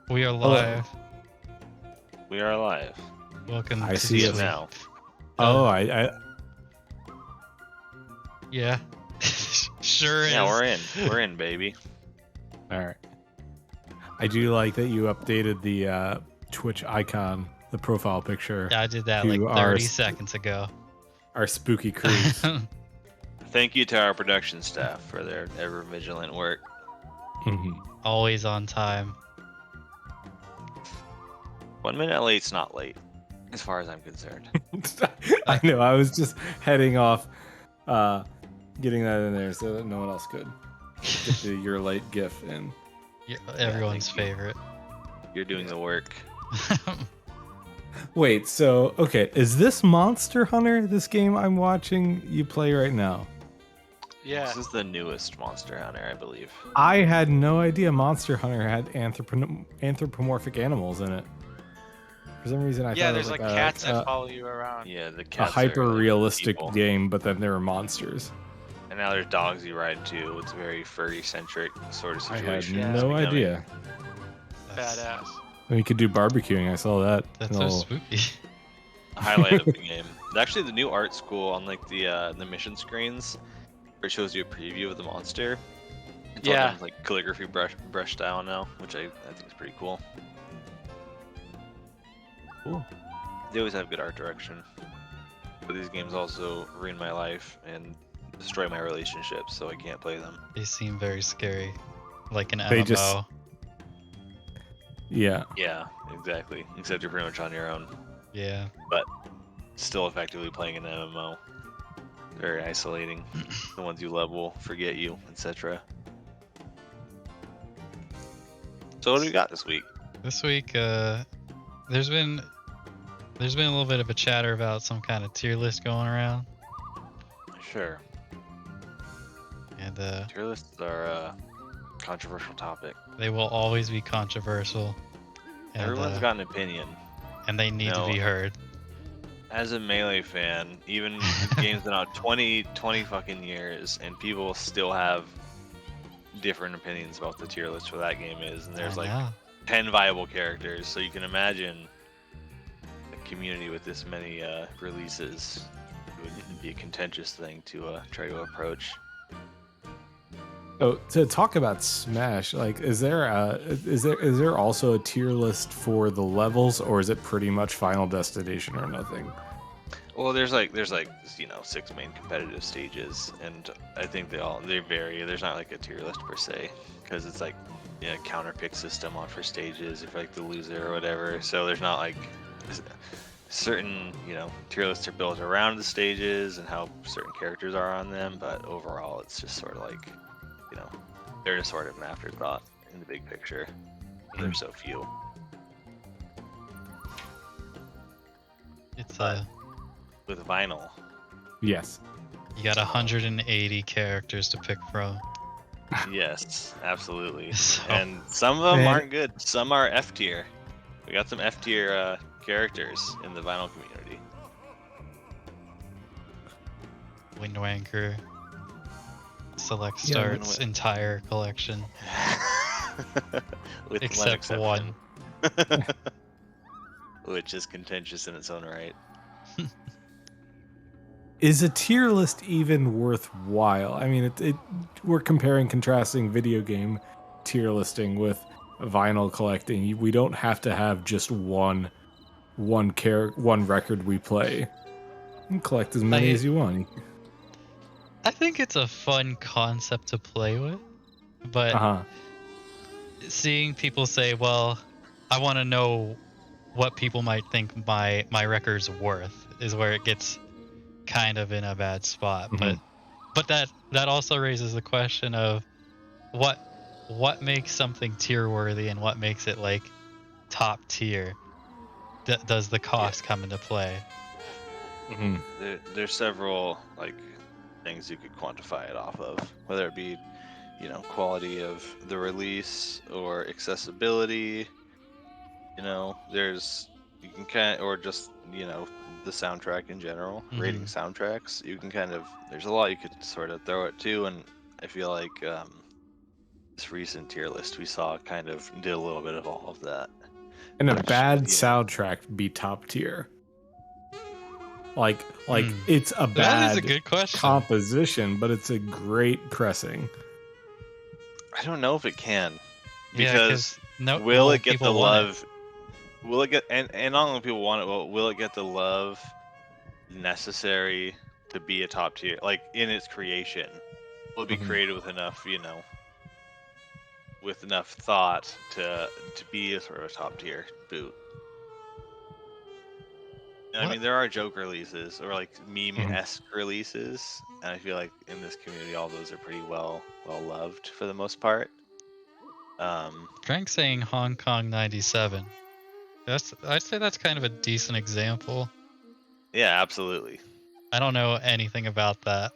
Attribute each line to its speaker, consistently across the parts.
Speaker 1: We are
Speaker 2: Hello.
Speaker 1: live.
Speaker 3: We are alive.
Speaker 1: Welcome
Speaker 2: I
Speaker 1: to
Speaker 2: see
Speaker 1: the
Speaker 2: it
Speaker 3: now.
Speaker 2: Oh,
Speaker 1: Uh, yeah. Sure is.
Speaker 3: Yeah, we're in. We're in, baby.
Speaker 2: all right. I do like that you updated the Twitch icon, the profile picture,
Speaker 1: Yeah, I did that
Speaker 2: to
Speaker 1: like 30 seconds ago.
Speaker 2: our spooky crews.
Speaker 3: Thank you to our production staff for their ever vigilant work.
Speaker 2: Mhm.
Speaker 1: Always on time.
Speaker 3: 1 minute late's not late, as far as I'm concerned.
Speaker 2: I know. I was just heading off, getting that in there so that no one else could get the "You're late" gif in.
Speaker 1: Everyone's
Speaker 3: thank you.
Speaker 1: favorite.
Speaker 3: You're doing the work.
Speaker 2: Wait, so okay, is this Monster Hunter? This game I'm watching you play right now?
Speaker 4: Yeah.
Speaker 3: This is the newest Monster Hunter, I believe.
Speaker 2: I had no idea Monster Hunter had anthropomorphic animals in it. For some reason, I
Speaker 4: Yeah,
Speaker 2: thought
Speaker 4: there's
Speaker 2: it was
Speaker 4: like cats that follow you around.
Speaker 3: Yeah, the
Speaker 2: a
Speaker 3: cats
Speaker 2: hyper
Speaker 3: are like
Speaker 2: realistic
Speaker 3: people.
Speaker 2: game, but then there were monsters.
Speaker 3: And now there's dogs you ride too. It's a very furry-centric sort of
Speaker 2: I
Speaker 3: situation.
Speaker 2: had
Speaker 4: Yeah.
Speaker 2: no
Speaker 3: It's becoming
Speaker 2: idea.
Speaker 4: Badass.
Speaker 2: And you could do barbecuing. I saw that.
Speaker 1: That's so spooky.
Speaker 3: a highlight of the game. Actually, the new art school on like the mission screens, where it shows you a preview of the monster. It's all
Speaker 4: Yeah.
Speaker 3: done with, like calligraphy brush style now, which I think is pretty cool.
Speaker 2: Cool.
Speaker 3: They always have good art direction. But these games also ruin my life and destroy my relationships, so I can't play them.
Speaker 1: They seem very scary. Like an
Speaker 2: They
Speaker 1: MMO.
Speaker 2: just- Yeah.
Speaker 3: Yeah, exactly. Except you're pretty much on your own.
Speaker 1: Yeah.
Speaker 3: Still effectively playing an MMO. Very isolating. The ones you love will forget you, etc. So what do we got this week?
Speaker 1: This week, there's been a little bit of a chatter about some kind of tier list going around.
Speaker 3: Sure.
Speaker 1: And
Speaker 3: Tier lists are a controversial topic.
Speaker 1: they will always be controversial. And,
Speaker 3: Everyone's got an opinion.
Speaker 1: and they need
Speaker 3: No.
Speaker 1: to be heard.
Speaker 3: As a Melee fan, even the game's been out 20 fucking years, and people still have different opinions about the tier list for that game is, and there's
Speaker 1: I
Speaker 3: like
Speaker 1: know.
Speaker 3: 10 viable characters, so you can imagine a community with this many releases. It would be a contentious thing to try to approach.
Speaker 2: Oh, to talk about Smash, like, is there also a tier list for the levels, or is it pretty much Final Destination or nothing?
Speaker 3: Well, there's 6 main competitive stages, and I think they vary. There's not like a tier list per se, because it's like counter pick system on for stages if you're like the loser or whatever. So there's not like certain tier lists are built around the stages and how certain characters are on them, but overall it's just sort of like they're just sort of an afterthought in the big picture. There's so few.
Speaker 1: It's
Speaker 3: With vinyl,
Speaker 2: Yes.
Speaker 1: you got 180 characters to pick from.
Speaker 3: yes, absolutely.
Speaker 1: So,
Speaker 3: And some of them
Speaker 2: Man.
Speaker 3: aren't good. Some are F tier. We got some F tier characters in the vinyl community.
Speaker 1: Windwanker, Select
Speaker 2: Yeah,
Speaker 1: Start's
Speaker 3: Wind-
Speaker 1: entire collection,
Speaker 3: With one
Speaker 1: except
Speaker 3: exception,
Speaker 1: one.
Speaker 3: which is contentious in its own right.
Speaker 2: Is a tier list even worthwhile? I mean, we're comparing, contrasting video game tier listing with vinyl collecting. We don't have to have just one record we play. You can collect as many as you want.
Speaker 1: I think it's a fun concept to play with, but
Speaker 2: Uh-huh.
Speaker 1: seeing people say, well, I want to know what people might think my record's worth is where it gets kind of in a bad spot.
Speaker 2: Mhm.
Speaker 1: But that also raises the question of what makes something tier worthy and what makes it like top tier. Does the cost come into play?
Speaker 2: Mm-hmm.
Speaker 3: There's several like things you could quantify it off of, whether it be quality of the release or accessibility. You can kind of, or just the soundtrack in general, rating soundtracks. You can there's a lot you could sort of throw it to, and I feel like this recent tier list we saw kind of did a little bit of all of that.
Speaker 2: And a
Speaker 3: Which,
Speaker 2: bad
Speaker 3: you know.
Speaker 2: soundtrack be top tier. Like
Speaker 1: Hmm.
Speaker 2: it's a
Speaker 1: That is a
Speaker 2: bad
Speaker 1: good question.
Speaker 2: composition, but it's a great pressing.
Speaker 3: I don't know if it can.
Speaker 1: Yeah,
Speaker 3: Because
Speaker 1: no,
Speaker 3: will
Speaker 1: well,
Speaker 3: it get the
Speaker 1: people want it.
Speaker 3: love? Will it get and not only people want it, but will it get the love necessary to be a top tier? Like in its creation, will it be
Speaker 2: Mhm.
Speaker 3: created with enough, with enough thought to be a sort of a top tier boot? And I
Speaker 1: What?
Speaker 3: mean, there are joke releases or like meme-esque releases, and I feel like in this community, all those are pretty well loved for the most part.
Speaker 1: Frank saying Hong Kong 97. I'd say that's kind of a decent example.
Speaker 3: Yeah, absolutely.
Speaker 1: I don't know anything about that.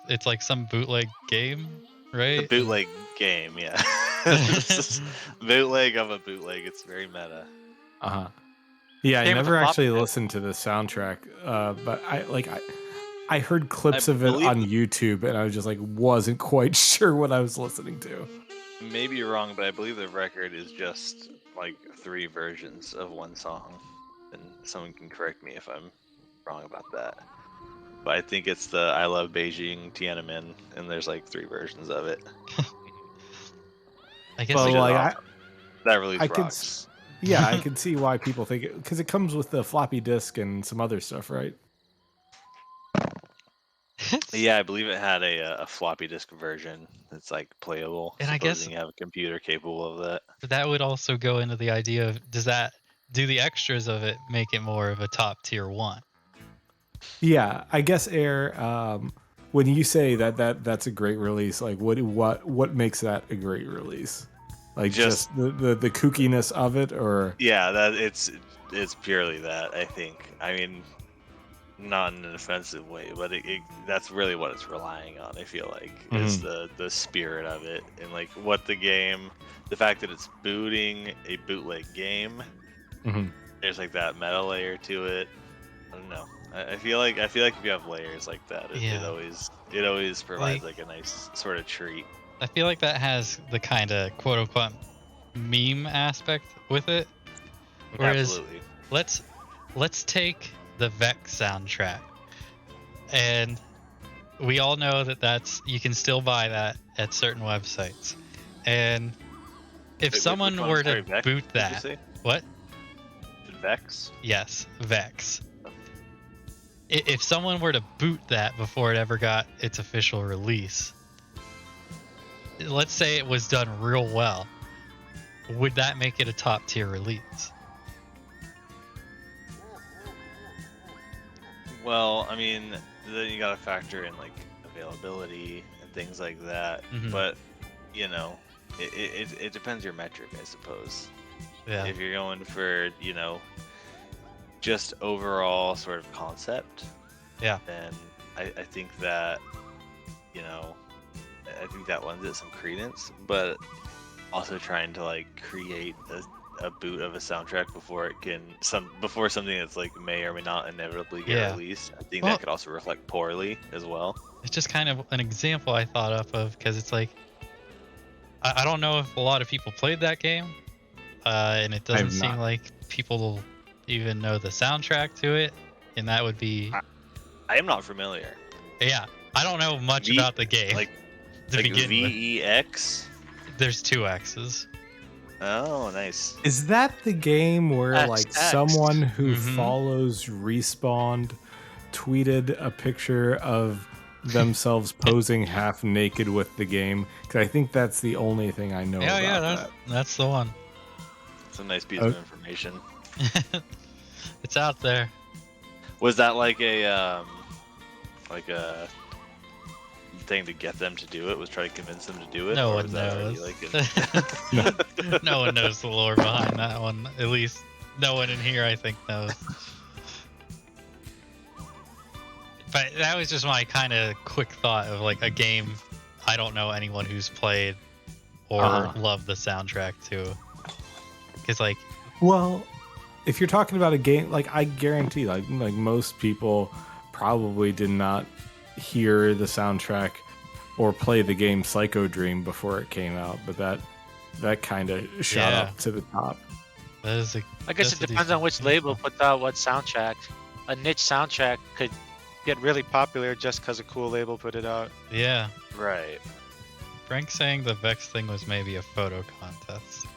Speaker 1: It's like some bootleg game, right?
Speaker 3: The bootleg game, yeah. It's just bootleg of a bootleg. It's very meta.
Speaker 2: Uh-huh. Yeah, I
Speaker 4: Came with a
Speaker 2: never
Speaker 4: flop
Speaker 2: actually
Speaker 4: disk.
Speaker 2: listened to the soundtrack, but I heard clips of it
Speaker 3: believe
Speaker 2: on
Speaker 3: the-
Speaker 2: YouTube, and I was just like wasn't quite sure what I was listening to.
Speaker 3: Maybe you're wrong, but I believe the record is just like 3 versions of one song. And someone can correct me if I'm wrong about that. But I think it's the I Love Beijing Tiananmen, and there's like 3 versions of it.
Speaker 1: I guess
Speaker 2: Well,
Speaker 3: Which is
Speaker 2: like,
Speaker 3: awesome. That release
Speaker 2: I could
Speaker 3: rocks.
Speaker 2: Yeah, I can see why people think it, because it comes with the floppy disk and some other stuff, right?
Speaker 3: Yeah, I believe it had a floppy disk version that's like playable.
Speaker 1: And I guess-
Speaker 3: supposing you have a computer capable of that.
Speaker 1: that would also go into the idea of do the extras of it make it more of a top tier one?
Speaker 2: Yeah, I guess Air. When you say that's a great release, like what makes that a great release? Like just the kookiness of it, or
Speaker 3: Yeah, that it's purely that, I think. I mean, not in an offensive way, but that's really what it's relying on. I feel like is the spirit of it, and like what the fact that it's booting a bootleg game.
Speaker 2: Mhm.
Speaker 3: There's like that meta layer to it. I don't know. I feel like if you have layers like that, it
Speaker 1: Yeah.
Speaker 3: always provides like a nice sort of treat.
Speaker 1: I feel like that has the kind of quote unquote meme aspect with it. Whereas
Speaker 3: Absolutely.
Speaker 1: let's take the Vex soundtrack, and we all know that's you can still buy that at certain websites. And if
Speaker 3: Wait,
Speaker 1: someone
Speaker 3: which one?
Speaker 1: were
Speaker 3: Sorry,
Speaker 1: to
Speaker 3: Vex,
Speaker 1: boot
Speaker 3: did you
Speaker 1: that,
Speaker 3: say?
Speaker 1: what?
Speaker 3: Vex?
Speaker 1: Yes, Vex. If someone were to boot that before it ever got its official release, let's say it was done real well, would that make it a top tier release?
Speaker 3: Well, I mean, then you gotta factor in like availability and things like that.
Speaker 1: Mhm.
Speaker 3: But it depends your metric, I suppose.
Speaker 1: Yeah.
Speaker 3: If you're going for just overall sort of concept,
Speaker 1: Yeah.
Speaker 3: then I think that I think that lends it some credence. But also trying to like create a boot of a soundtrack before something that's like may or may not inevitably get
Speaker 1: Yeah.
Speaker 3: released. I think
Speaker 1: Well-
Speaker 3: that could also reflect poorly as well.
Speaker 1: It's just kind of an example I thought up of because it's like I don't know if a lot of people played that game, and it doesn't
Speaker 2: have
Speaker 1: seem
Speaker 2: not.
Speaker 1: like people even know the soundtrack to it, and that would be
Speaker 3: I am not familiar.
Speaker 1: yeah. I don't know much
Speaker 3: V-
Speaker 1: about the game
Speaker 3: Like
Speaker 1: to
Speaker 3: like
Speaker 1: begin with.
Speaker 3: VEX.
Speaker 1: There's 2 X's.
Speaker 3: Oh, nice.
Speaker 2: is that the game where like
Speaker 4: XX.
Speaker 2: someone who
Speaker 1: Mhm.
Speaker 2: follows Respawn tweeted a picture of themselves posing half naked with the game? Because I think that's the only thing I know
Speaker 1: Yeah,
Speaker 2: about
Speaker 1: yeah,
Speaker 2: that.
Speaker 1: that's the one.
Speaker 3: It's a nice piece
Speaker 2: Oh.
Speaker 3: of information.
Speaker 1: It's out there.
Speaker 3: Was that like a thing to get them to do it? Was try to convince them to do it?
Speaker 1: No
Speaker 3: or
Speaker 1: one
Speaker 3: was that already,
Speaker 1: knows.
Speaker 3: like,
Speaker 1: No one knows the lore behind that one. At least no one in here, I think, knows. But that was just my kind of quick thought of like a game I don't know anyone who's played or
Speaker 2: Uh-huh.
Speaker 1: loved the soundtrack to. Because like,
Speaker 2: Well, if you're talking about a game, like I guarantee, like most people probably did not hear the soundtrack or play the game Psycho Dream before it came out, but that kind of shot
Speaker 1: Yeah.
Speaker 2: up to the top.
Speaker 1: That is
Speaker 4: I guess
Speaker 1: that's
Speaker 4: it
Speaker 1: a
Speaker 4: depends on
Speaker 1: decent
Speaker 4: which
Speaker 1: example.
Speaker 4: label puts out what soundtrack. A niche soundtrack could get really popular just because a cool label put it out.
Speaker 1: Yeah.
Speaker 3: Right.
Speaker 1: Frank saying the Vex thing was maybe a photo contest.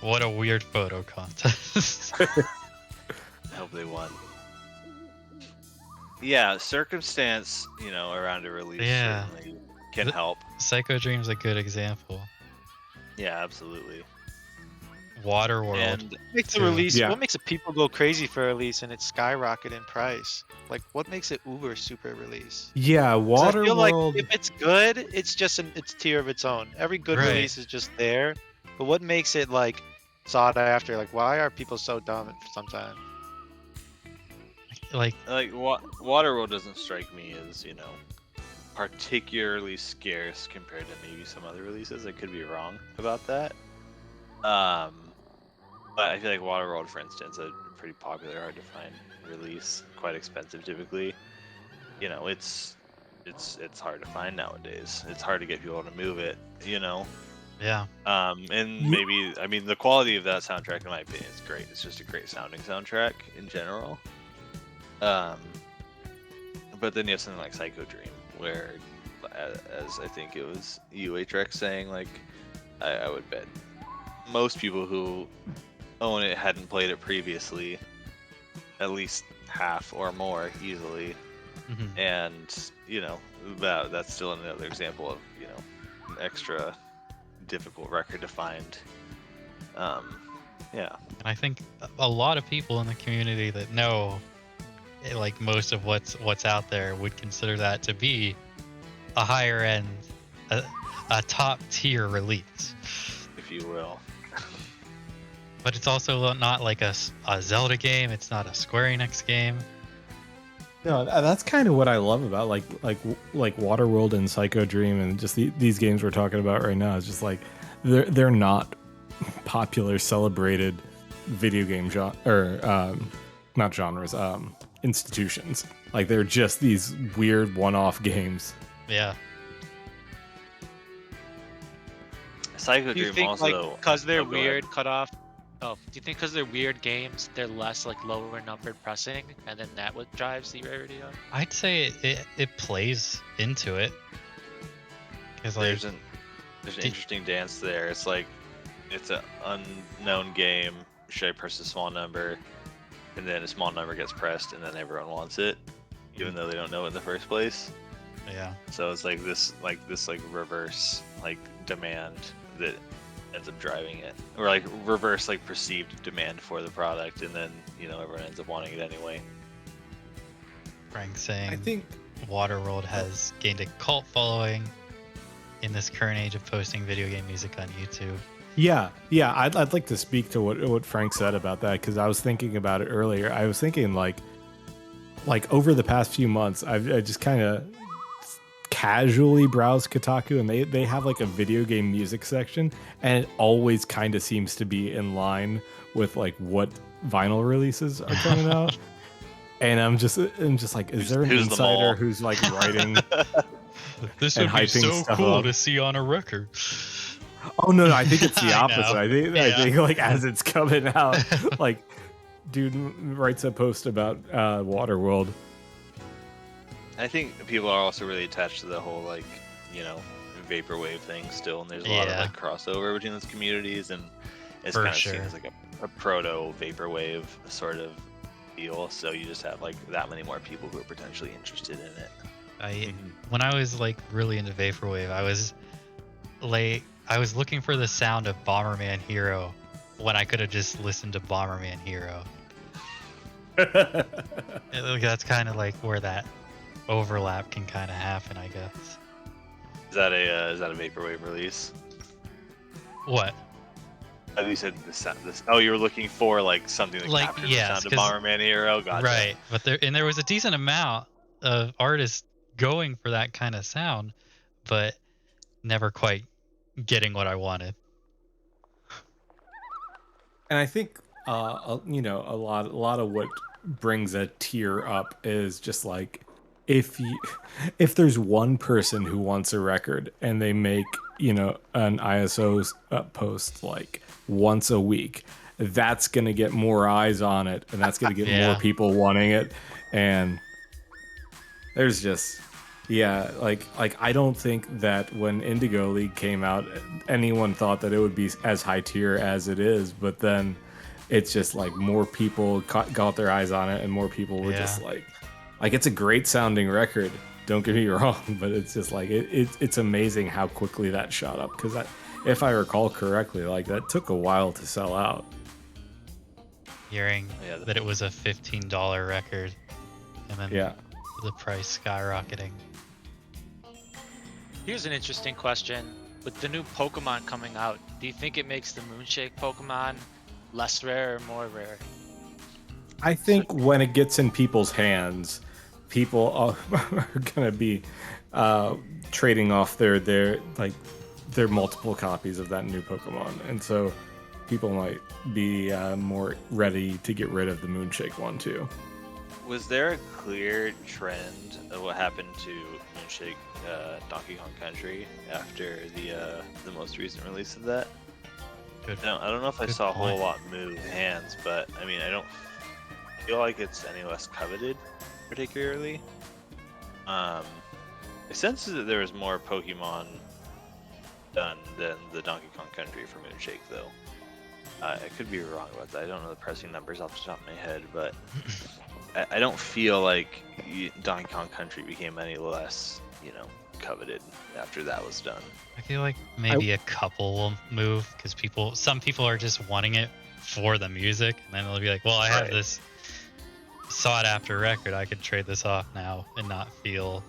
Speaker 1: What a weird photo contest.
Speaker 3: I hope they won. Yeah, circumstance, around a release
Speaker 1: Yeah.
Speaker 3: certainly can
Speaker 1: The-
Speaker 3: help.
Speaker 1: Psycho Dream's a good example.
Speaker 3: Yeah, absolutely.
Speaker 1: Waterworld.
Speaker 3: And
Speaker 4: What makes a
Speaker 1: True.
Speaker 4: release?
Speaker 2: Yeah.
Speaker 4: What makes a people go crazy for a release and it skyrocket in price? Like, what makes it uber super release?
Speaker 2: Yeah,
Speaker 4: 'Cause I feel like
Speaker 2: Waterworld.
Speaker 4: if it's good, it's just it's tier of its own. Every good
Speaker 1: Right.
Speaker 4: release is just there. But what makes it like sought after? Like, why are people so dumb sometimes?
Speaker 1: Like,
Speaker 3: Waterworld doesn't strike me as, particularly scarce compared to maybe some other releases. I could be wrong about that. But I feel like Waterworld, for instance, a pretty popular, hard to find release, quite expensive typically. It's hard to find nowadays. It's hard to get people to move it.
Speaker 1: yeah.
Speaker 3: And maybe, the quality of that soundtrack, in my opinion, is great. It's just a great sounding soundtrack in general. But then you have something like Psycho Dream, where, as I think it was UHRX saying, like, I would bet most people who own it hadn't played it previously, at least half or more easily.
Speaker 1: Mhm.
Speaker 3: And, that's still another example of, an extra difficult record to find. Yeah.
Speaker 1: And I think a lot of people in the community that know, like, most of what's out there would consider that to be a higher end, a top tier release.
Speaker 3: If you will.
Speaker 1: But it's also not like a Zelda game. It's not a Square Enix game.
Speaker 2: No, that's kind of what I love about like Waterworld and Psycho Dream and just these games we're talking about right now. It's just like they're not popular, celebrated video game not genres, institutions. Like they're just these weird one-off games.
Speaker 1: Yeah.
Speaker 3: Psycho
Speaker 4: Do you
Speaker 3: Dream
Speaker 4: think
Speaker 3: also.
Speaker 4: like because they're
Speaker 3: Oh, go ahead.
Speaker 4: weird, cut off? Oh, do you think because they're weird games, they're less like lower numbered pressing, and then that what drives the rarity up?
Speaker 1: I'd say it plays into it. Because like,
Speaker 3: There's an interesting dance there. It's like it's an unknown game. Should I press a small number? And then a small number gets pressed, and then everyone wants it, even though they don't know it in the first place.
Speaker 1: yeah.
Speaker 3: So it's like this reverse demand that ends up driving it, or like reverse perceived demand for the product, and then everyone ends up wanting it anyway.
Speaker 1: Frank saying
Speaker 2: I think
Speaker 1: Waterworld has gained a cult following in this current age of posting video game music on YouTube.
Speaker 2: Yeah, I'd like to speak to what Frank said about that because I was thinking about it earlier. I was thinking like over the past few months, I just kind of casually browsed Kotaku, and they have like a video game music section, and it always kind of seems to be in line with like what vinyl releases are coming out. And I'm just like, is there an
Speaker 3: Who's the
Speaker 2: insider
Speaker 3: mole?
Speaker 2: who's like writing?
Speaker 1: This
Speaker 2: And
Speaker 1: would be
Speaker 2: hyping
Speaker 1: so
Speaker 2: stuff
Speaker 1: cool
Speaker 2: up.
Speaker 1: to see on a record.
Speaker 2: Oh no, I think it's the
Speaker 1: I
Speaker 2: opposite.
Speaker 1: know.
Speaker 2: I
Speaker 1: Yeah.
Speaker 2: think like as it's coming out, like dude writes a post about Waterworld.
Speaker 3: I think people are also really attached to the whole vaporwave thing still, and there's a lot of
Speaker 1: Yeah.
Speaker 3: crossover between those communities, and it's
Speaker 1: For
Speaker 3: kind of
Speaker 1: sure.
Speaker 3: seen as like a proto vaporwave sort of deal. So you just have like that many more people who are potentially interested in it.
Speaker 1: When I was like really into vaporwave, I was looking for the sound of Bomberman Hero when I could have just listened to Bomberman Hero. That's kind of like where that overlap can kind of happen, I guess.
Speaker 3: Is that a vaporwave release?
Speaker 1: What?
Speaker 3: Oh, you said oh, you were looking for like something that
Speaker 1: Like,
Speaker 3: captures
Speaker 1: yes,
Speaker 3: the sound of
Speaker 1: 'cause-
Speaker 3: Bomberman Hero. Gotcha.
Speaker 1: Right, but there was a decent amount of artists going for that kind of sound, but never quite getting what I wanted.
Speaker 2: And I think a lot of what brings a tier up is just like if there's one person who wants a record and they make, an ISO post like once a week, that's going to get more eyes on it, and that's going to get more
Speaker 1: Yeah.
Speaker 2: people wanting it. And there's just, yeah, like I don't think that when Indigo League came out, anyone thought that it would be as high tier as it is. But then it's just like more people got their eyes on it, and more people were just
Speaker 1: Yeah.
Speaker 2: like it's a great sounding record. Don't get me wrong, but it's just like it's amazing how quickly that shot up. Because if I recall correctly, like that took a while to sell out.
Speaker 1: Hearing
Speaker 3: Yeah,
Speaker 1: that it was a $15 record, and then
Speaker 2: Yeah.
Speaker 1: the price skyrocketing.
Speaker 4: Here's an interesting question. With the new Pokemon coming out, do you think it makes the Moonshake Pokemon less rare or more rare?
Speaker 2: I think when it gets in people's hands, people are gonna be trading off their multiple copies of that new Pokemon, and so people might be more ready to get rid of the Moonshake one too.
Speaker 3: Was there a clear trend of what happened to Moonshake Donkey Kong Country after the most recent release of that?
Speaker 1: Good.
Speaker 3: I don't know if I
Speaker 1: Good
Speaker 3: saw a whole
Speaker 1: point.
Speaker 3: lot move hands, but I mean, I don't feel like it's any less coveted, particularly. I sense that there was more Pokemon done than the Donkey Kong Country for Moonshake, though. I could be wrong about that. I don't know the pressing numbers off the top of my head, but I don't feel like Donkey Kong Country became any less, coveted after that was done.
Speaker 1: I feel like maybe a couple will move because some people are just wanting it for the music, and then they'll be like, well, I have
Speaker 3: Right.
Speaker 1: this sought after record, I could trade this off now and not feel,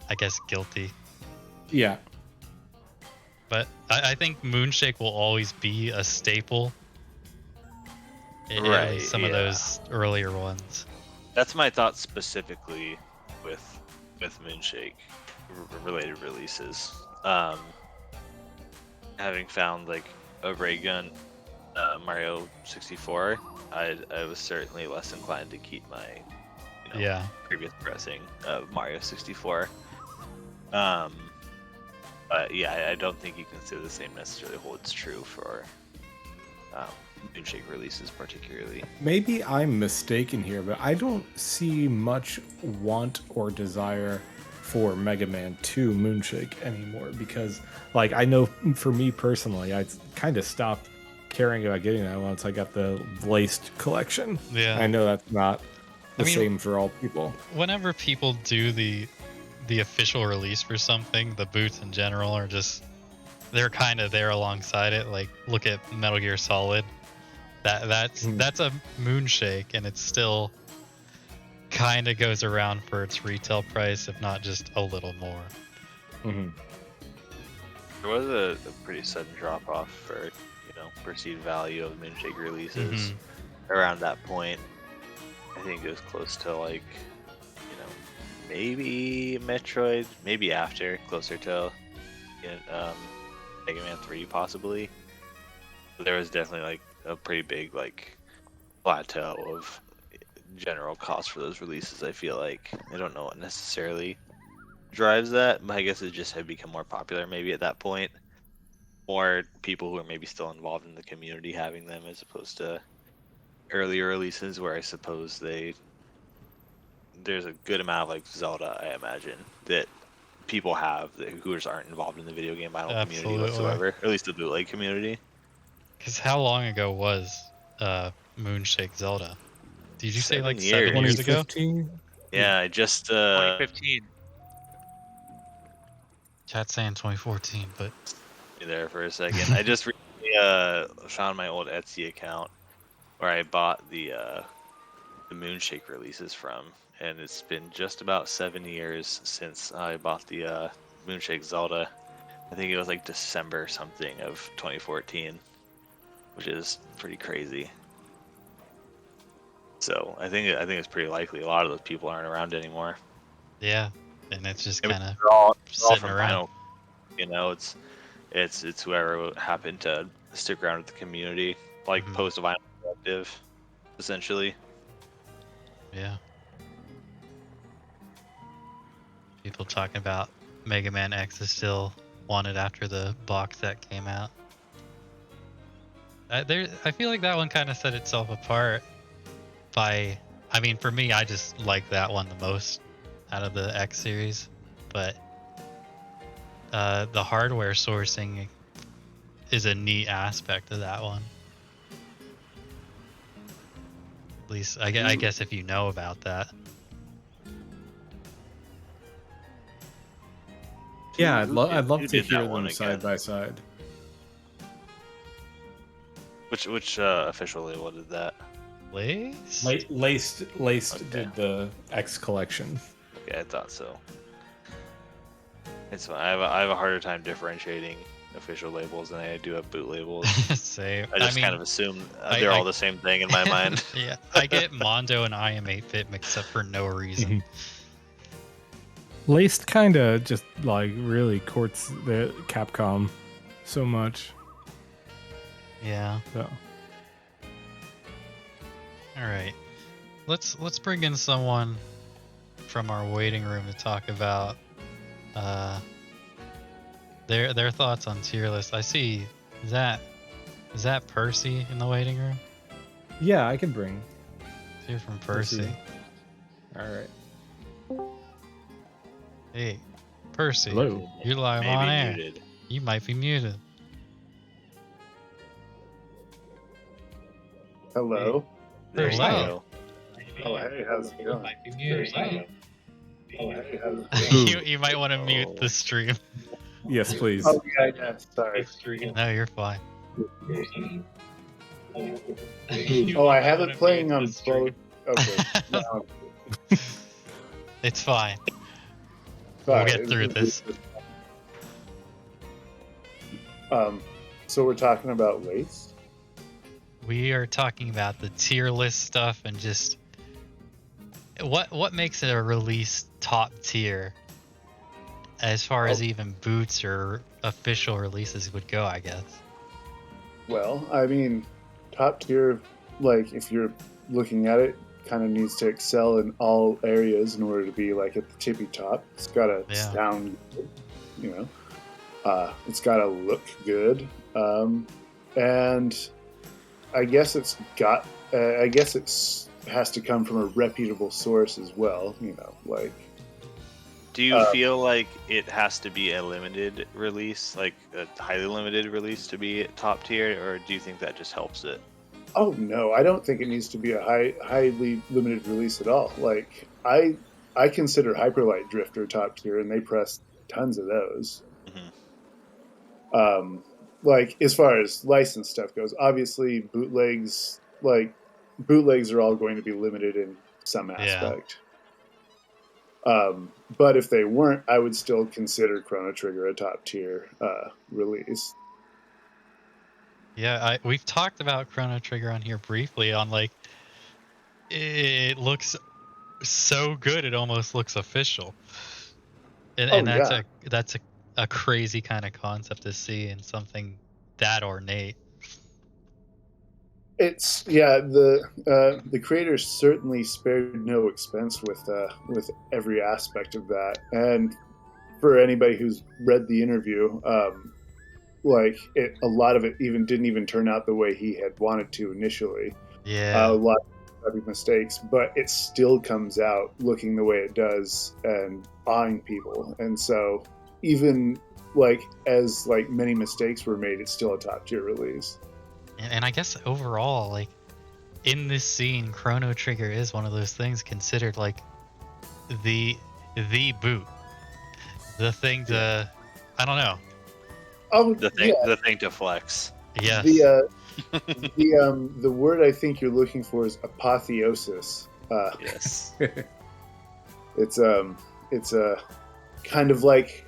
Speaker 1: I guess, guilty.
Speaker 2: Yeah.
Speaker 1: But I think Moonshake will always be a staple in
Speaker 3: Right,
Speaker 1: some of
Speaker 3: yeah.
Speaker 1: those earlier ones.
Speaker 3: That's my thought specifically with Moonshake related releases. Having found like a ray gun Mario 64, I was certainly less inclined to keep my
Speaker 1: Yeah.
Speaker 3: previous pressing of Mario 64. But yeah, I don't think you can say the same necessarily holds true for Moonshake releases particularly.
Speaker 2: Maybe I'm mistaken here, but I don't see much want or desire for Mega Man 2 Moonshake anymore, because like I know for me personally, I kind of stopped caring about getting that once I got the laced collection.
Speaker 1: Yeah.
Speaker 2: I know that's not the
Speaker 1: I mean-
Speaker 2: same for all people.
Speaker 1: Whenever people do the official release for something, the boots in general are just, they're kind of there alongside it. Like, look at Metal Gear Solid. That's a Moonshake, and it still kind of goes around for its retail price, if not just a little more.
Speaker 2: Hmm.
Speaker 3: There was a pretty sudden drop off for perceived value of Moonshake releases around that point. I think it was close to like maybe Metroid, maybe after, closer to Mega Man 3 possibly. But there was definitely like a pretty big like plateau of general cost for those releases. I feel like I don't know what necessarily drives that, but I guess it just had become more popular maybe at that point. More people who are maybe still involved in the community having them, as opposed to earlier releases where I suppose there's a good amount of like Zelda, I imagine, that people have who just aren't involved in the video game idol community
Speaker 1: Absolutely.
Speaker 3: whatsoever, or at least the bootleg community.
Speaker 1: Because how long ago was Moonshake Zelda? Did you say like
Speaker 3: 7 years.
Speaker 1: 7 years ago?
Speaker 2: 2015?
Speaker 3: Yeah, I just
Speaker 4: 2015.
Speaker 1: Chat's saying 2014, but
Speaker 3: be there for a second. I just recently found my old Etsy account where I bought the Moonshake releases from, and it's been just about 7 years since I bought the Moonshake Zelda. I think it was like December something of 2014, which is pretty crazy. So I think it's pretty likely a lot of those people aren't around anymore.
Speaker 1: yeah, and it's just
Speaker 3: I mean,
Speaker 1: kind of
Speaker 3: they're all
Speaker 1: sitting
Speaker 3: from
Speaker 1: around.
Speaker 3: vinyl. It's whoever happened to stick around with the community, like
Speaker 1: Mhm.
Speaker 3: post vinyl collective, essentially.
Speaker 1: Yeah. People talking about Mega Man X is still wanted after the box set came out. I feel like that one kind of set itself apart by, I mean, for me, I just like that one the most out of the X series, but the hardware sourcing is a neat aspect of that one. At least, I guess if you know about that.
Speaker 2: Yeah, I'd love
Speaker 3: who
Speaker 2: to
Speaker 3: did that
Speaker 2: hear
Speaker 3: one
Speaker 2: them side
Speaker 3: again?
Speaker 2: by side.
Speaker 3: Which official label did that?
Speaker 1: Lace?
Speaker 2: Laced
Speaker 3: Okay.
Speaker 2: did the X collection.
Speaker 3: Okay, I thought so. It's fine. I have a harder time differentiating official labels than I do have boot labels.
Speaker 1: Same.
Speaker 3: I just
Speaker 1: mean,
Speaker 3: kind of assume
Speaker 1: I-
Speaker 3: they're
Speaker 1: I-
Speaker 3: all the same thing in my mind.
Speaker 1: Yeah, I get Mondo and IM8-bit mixed up for no reason.
Speaker 2: Laced kind of just like really courts the Capcom so much.
Speaker 1: Yeah.
Speaker 2: So
Speaker 1: All right. Let's bring in someone from our waiting room to talk about their thoughts on tier list. I see. Is that Percy in the waiting room?
Speaker 2: yeah, I can bring
Speaker 1: Let's hear from Percy.
Speaker 2: All right.
Speaker 1: Hey, Percy.
Speaker 2: Hello.
Speaker 1: You're live
Speaker 3: Maybe
Speaker 1: on air.
Speaker 3: muted.
Speaker 1: You might be muted.
Speaker 5: Hello.
Speaker 3: There's
Speaker 1: Hello.
Speaker 5: Oh, hey, how's it going?
Speaker 1: Might be muted.
Speaker 5: Oh, hey, how's it going?
Speaker 1: you might want to mute the stream.
Speaker 2: Yes, please.
Speaker 5: Oh, yeah, sorry.
Speaker 1: No, you're fine.
Speaker 5: Oh, I have it playing on both. Okay. No,
Speaker 1: It's fine.
Speaker 5: sorry.
Speaker 1: We'll get through this.
Speaker 5: So we're talking about Lace?
Speaker 1: We are talking about the tier list stuff and just what makes it a release top tier as far as even boots or official releases would go, I guess.
Speaker 5: Well, I mean, top tier, like, if you're looking at it, kind of needs to excel in all areas in order to be, like, at the tippy top. It's got to
Speaker 1: Yeah.
Speaker 5: sound good, you know? It's got to look good. And I guess it's got, has to come from a reputable source as well, you know, like,
Speaker 3: Do you feel like it has to be a limited release, like a highly limited release, to be top tier, or do you think that just helps it?
Speaker 5: oh no, I don't think it needs to be a highly limited release at all. Like, I consider Hyperlight Drifter top tier, and they press tons of those.
Speaker 3: Mhm.
Speaker 5: Like, as far as licensed stuff goes, obviously bootlegs are all going to be limited in some aspect. But if they weren't, I would still consider Chrono Trigger a top tier release.
Speaker 1: Yeah, we've talked about Chrono Trigger on here briefly on like it looks so good it almost looks official. And that's a crazy kind of concept to see in something that ornate.
Speaker 5: It's the creators certainly spared no expense with every aspect of that. And for anybody who's read the interview, a lot of it didn't even turn out the way he had wanted to initially.
Speaker 1: Yeah.
Speaker 5: A lot of mistakes, but it still comes out looking the way it does and awing people. And so even as many mistakes were made, it's still a top tier release.
Speaker 1: And I guess overall, like in this scene, Chrono Trigger is one of those things considered like the boot, the thing to, I don't know.
Speaker 5: Oh,
Speaker 3: The thing to flex.
Speaker 1: Yes.
Speaker 5: The word I think you're looking for is apotheosis.
Speaker 3: Yes.
Speaker 5: It's a kind of like,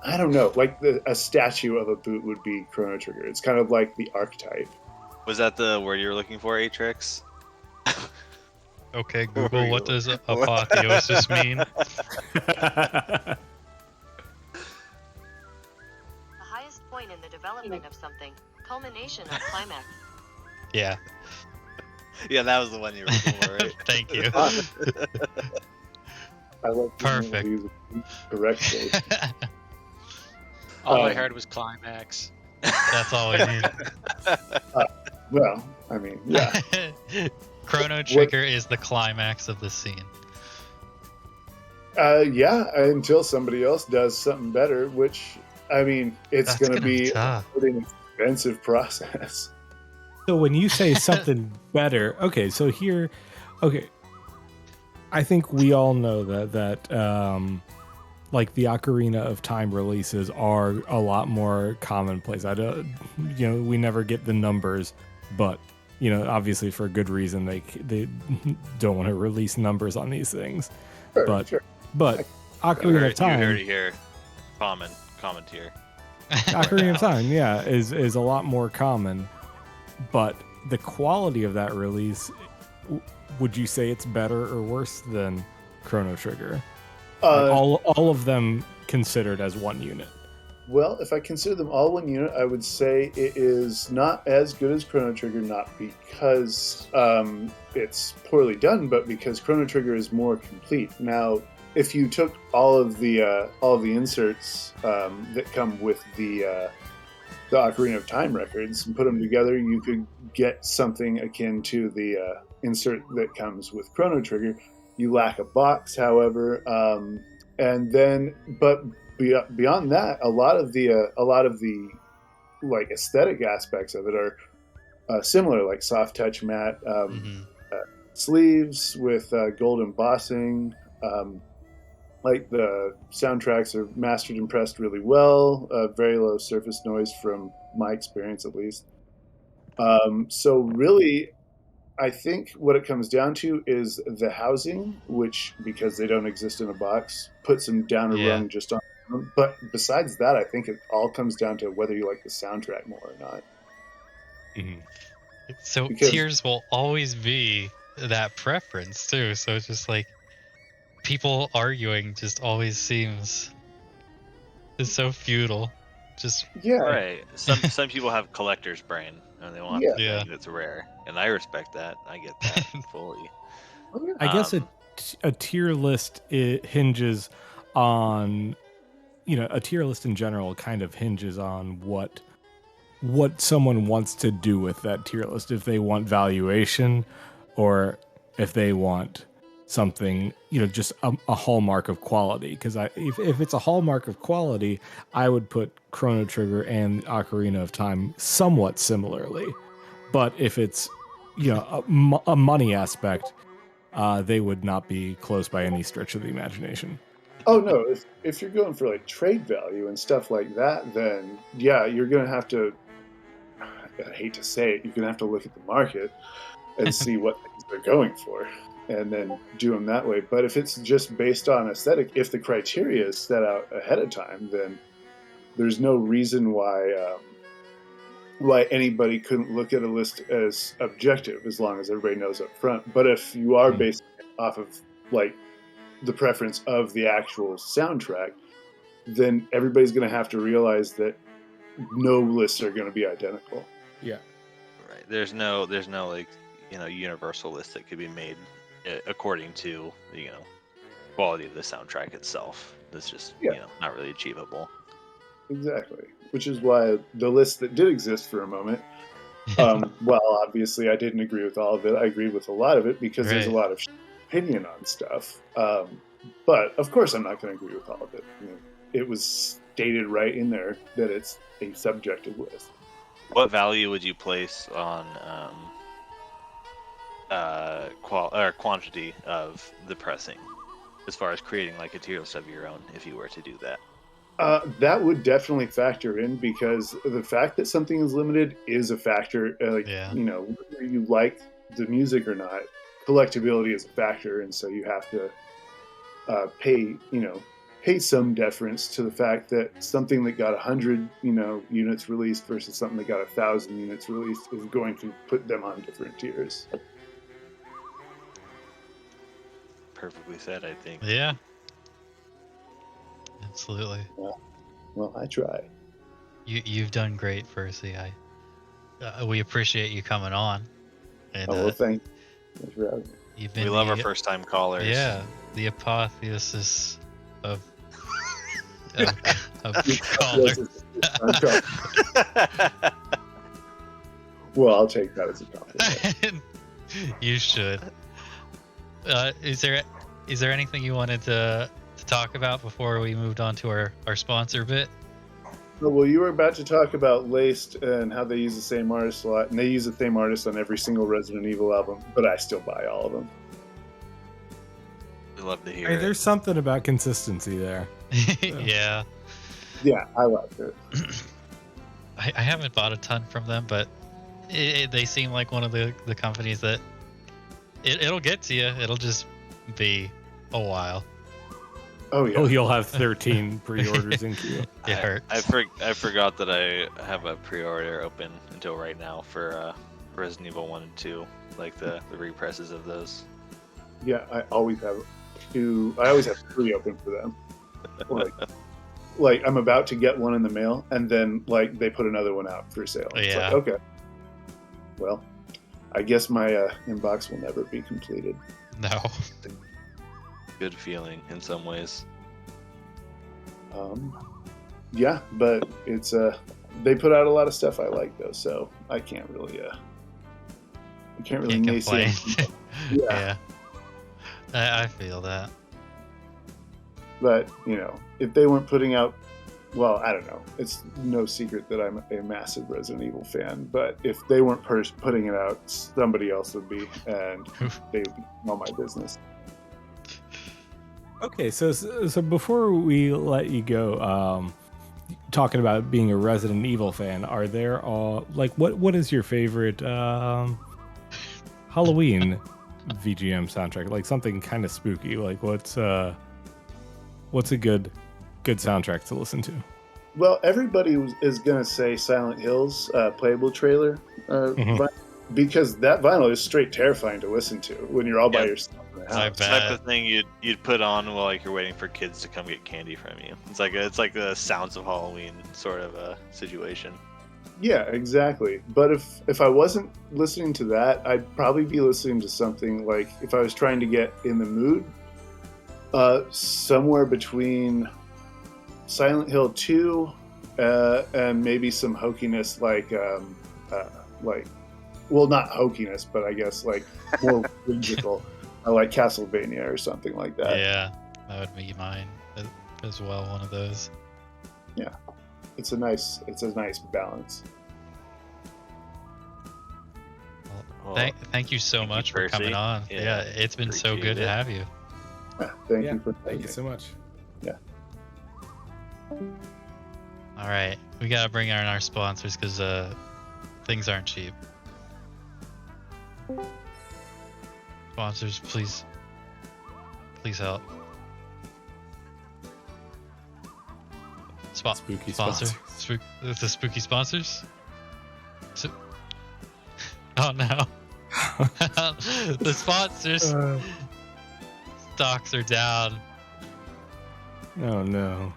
Speaker 5: I don't know, like a statue of a boot would be Chrono Trigger. It's kind of like the archetype.
Speaker 3: Was that the word you were looking for, Atrix?
Speaker 1: Okay, Google, what does apotheosis mean?
Speaker 6: The highest point in the development of something, culmination of climax.
Speaker 1: Yeah.
Speaker 3: Yeah, that was the one you were looking for, right?
Speaker 1: Thank you.
Speaker 5: I like being able to
Speaker 1: Perfect.
Speaker 5: use it correctly.
Speaker 4: All I
Speaker 5: Um,
Speaker 4: heard was climax.
Speaker 1: That's all we need.
Speaker 5: Well, I mean, yeah.
Speaker 1: Chrono Trigger is the climax of the scene.
Speaker 5: Yeah, until somebody else does something better, which, I mean, it's
Speaker 1: That's
Speaker 5: going to
Speaker 1: gonna be
Speaker 5: be
Speaker 1: tough.
Speaker 5: an expensive process.
Speaker 2: So when you say something better, okay, so here, okay, I think we all know that like the Ocarina of Time releases are a lot more commonplace. I don't, we never get the numbers, but obviously for good reason they don't want to release numbers on these things.
Speaker 5: Sure,
Speaker 2: But
Speaker 5: sure.
Speaker 2: but
Speaker 3: You
Speaker 2: Ocarina
Speaker 3: heard,
Speaker 2: of
Speaker 3: you
Speaker 2: Time,
Speaker 3: heard it here. Comment here.
Speaker 2: Ocarina of Time, yeah, is a lot more common, but the quality of that release, would you say it's better or worse than Chrono Trigger? Like all of them considered as one unit.
Speaker 5: Well, if I consider them all one unit, I would say it is not as good as Chrono Trigger, not because it's poorly done, but because Chrono Trigger is more complete. Now, if you took all of the inserts that come with the Ocarina of Time records and put them together, you could get something akin to the insert that comes with Chrono Trigger. You lack a box, however, and then but beyond that, a lot of the like aesthetic aspects of it are similar, like soft touch matte
Speaker 1: Mhm.
Speaker 5: sleeves with gold embossing. Like the soundtracks are mastered and pressed really well. Very low surface noise from my experience, at least. So really, I think what it comes down to is the housing, which, because they don't exist in a box, puts them down a
Speaker 1: Yeah.
Speaker 5: rung just on. But besides that, I think it all comes down to whether you like the soundtrack more or not.
Speaker 1: So
Speaker 5: Because-
Speaker 1: Tears will always be that preference too. So it's just like people arguing just always seems it's so futile. Just
Speaker 5: Yeah,
Speaker 3: Right. Some people have collector's brain and they want
Speaker 5: Yeah.
Speaker 3: the
Speaker 1: Yeah.
Speaker 3: thing that's rare, and I respect that. I get that fully.
Speaker 2: I guess
Speaker 3: Um,
Speaker 2: a tier list hinges on, a tier list in general kind of hinges on what someone wants to do with that tier list. If they want valuation, or if they want something, just a hallmark of quality. Because if it's a hallmark of quality, I would put Chrono Trigger and Ocarina of Time somewhat similarly. But if it's, a money aspect, they would not be close by any stretch of the imagination.
Speaker 5: Oh no! If you're going for like trade value and stuff like that, then yeah, you're gonna have to. I hate to say it, you're gonna have to look at the market and see what things they're going for, and then do them that way. But if it's just based on aesthetic, if the criteria is set out ahead of time, then there's no reason why anybody couldn't look at a list as objective, as long as everybody knows up front. But if you are basing it off of like the preference of the actual soundtrack, then everybody's going to have to realize that no lists are going to be identical.
Speaker 2: Yeah.
Speaker 3: Right. There's no like universal list that could be made according to quality of the soundtrack itself. That's just not really achievable.
Speaker 5: Exactly. Which is why the list that did exist for a moment, well, obviously I didn't agree with all of it. I agreed with a lot of it because there's a
Speaker 1: Right.
Speaker 5: lot of opinion on stuff. But of course I'm not going to agree with all of it. It was stated right in there that it's a subjective list.
Speaker 3: What value would you place on quantity of the pressing, as far as creating like a tier list of your own, if you were to do that?
Speaker 5: That would definitely factor in, because the fact that something is limited is a factor.
Speaker 1: Yeah.
Speaker 5: Whether you like the music or not, collectability is a factor, and so you have to pay some deference to the fact that something that got 100 units released versus something that got 1,000 units released is going to put them on different tiers.
Speaker 3: Perfectly said, I think.
Speaker 1: Yeah. Absolutely.
Speaker 5: Well, I try.
Speaker 1: You've done great, Percy. We appreciate you coming on. And
Speaker 5: Thanks for having me.
Speaker 1: you've been
Speaker 3: We love our first time callers.
Speaker 1: Yeah. the apotheosis of color.
Speaker 5: Well, I'll take that as a compliment.
Speaker 1: You should. Is there anything you wanted to talk about before we moved on to our sponsor bit?
Speaker 5: Well, you were about to talk about Laced and how they use the same artist a lot, and they use the same artist on every single Resident Evil album, but I still buy all of them.
Speaker 3: We love to hear
Speaker 2: Hey,
Speaker 3: it.
Speaker 2: there's something about consistency there.
Speaker 1: Yeah.
Speaker 5: Yeah, I like it.
Speaker 1: I haven't bought a ton from them, but they seem like one of the companies that it'll get to you. It'll just be a while.
Speaker 5: Oh yeah.
Speaker 2: Oh, you'll have 13 pre-orders in queue.
Speaker 1: It hurts.
Speaker 3: I forgot that I have a pre-order open until right now for Resident Evil 1 and 2, like the represses of those.
Speaker 5: Yeah, I always have two. I always have 3 open for them. Like I'm about to get one in the mail, and then like they put another one out for sale. It's
Speaker 1: Yeah.
Speaker 5: like, okay. Well, I guess my inbox will never be completed.
Speaker 1: No.
Speaker 3: Good feeling in some ways.
Speaker 5: Yeah, but it's they put out a lot of stuff I like though, so I can't really
Speaker 1: Can't
Speaker 5: naysay
Speaker 1: complain.
Speaker 5: Yeah.
Speaker 1: Yeah. I feel that.
Speaker 5: But you know, if they weren't putting out, well, I don't know. It's no secret that I'm a massive Resident Evil fan. But if they weren't putting it out, somebody else would be, and they would know my business.
Speaker 2: Okay, so before we let you go, talking about being a Resident Evil fan, are there what is your favorite Halloween VGM soundtrack? Like something kind of spooky. Like what's a good soundtrack to listen to?
Speaker 5: Well, everybody is gonna say Silent Hill's playable trailer, because that vinyl is straight terrifying to listen to when you're all by
Speaker 3: Yeah.
Speaker 5: yourself in the
Speaker 1: I
Speaker 5: house.
Speaker 3: It's the type of thing you'd put on while like you're waiting for kids to come get candy from you. It's like the Sounds of Halloween sort of a situation.
Speaker 5: Yeah, exactly. But if I wasn't listening to that, I'd probably be listening to something like, if I was trying to get in the mood, somewhere between Silent Hill 2 and maybe some hokiness well, not hokiness, but I guess like more whimsical, like Castlevania or something like that.
Speaker 1: Yeah, that would be mine as well. One of those.
Speaker 5: It's a nice balance.
Speaker 3: Well,
Speaker 1: Thank you so
Speaker 3: thank you,
Speaker 1: much for coming
Speaker 3: Percy.
Speaker 1: on.
Speaker 3: Yeah,
Speaker 1: Yeah, it's been so
Speaker 3: appreciate
Speaker 1: good to
Speaker 3: it.
Speaker 1: have you.
Speaker 5: Yeah, thank
Speaker 2: Yeah,
Speaker 5: you for
Speaker 2: Thank you so much.
Speaker 1: All right, we gotta bring on our sponsors because things aren't cheap. Sponsors, please help.
Speaker 2: Spooky
Speaker 1: sponsor.
Speaker 2: sponsors.
Speaker 1: The spooky sponsors. Oh no. The sponsors stocks are down.
Speaker 2: Oh no.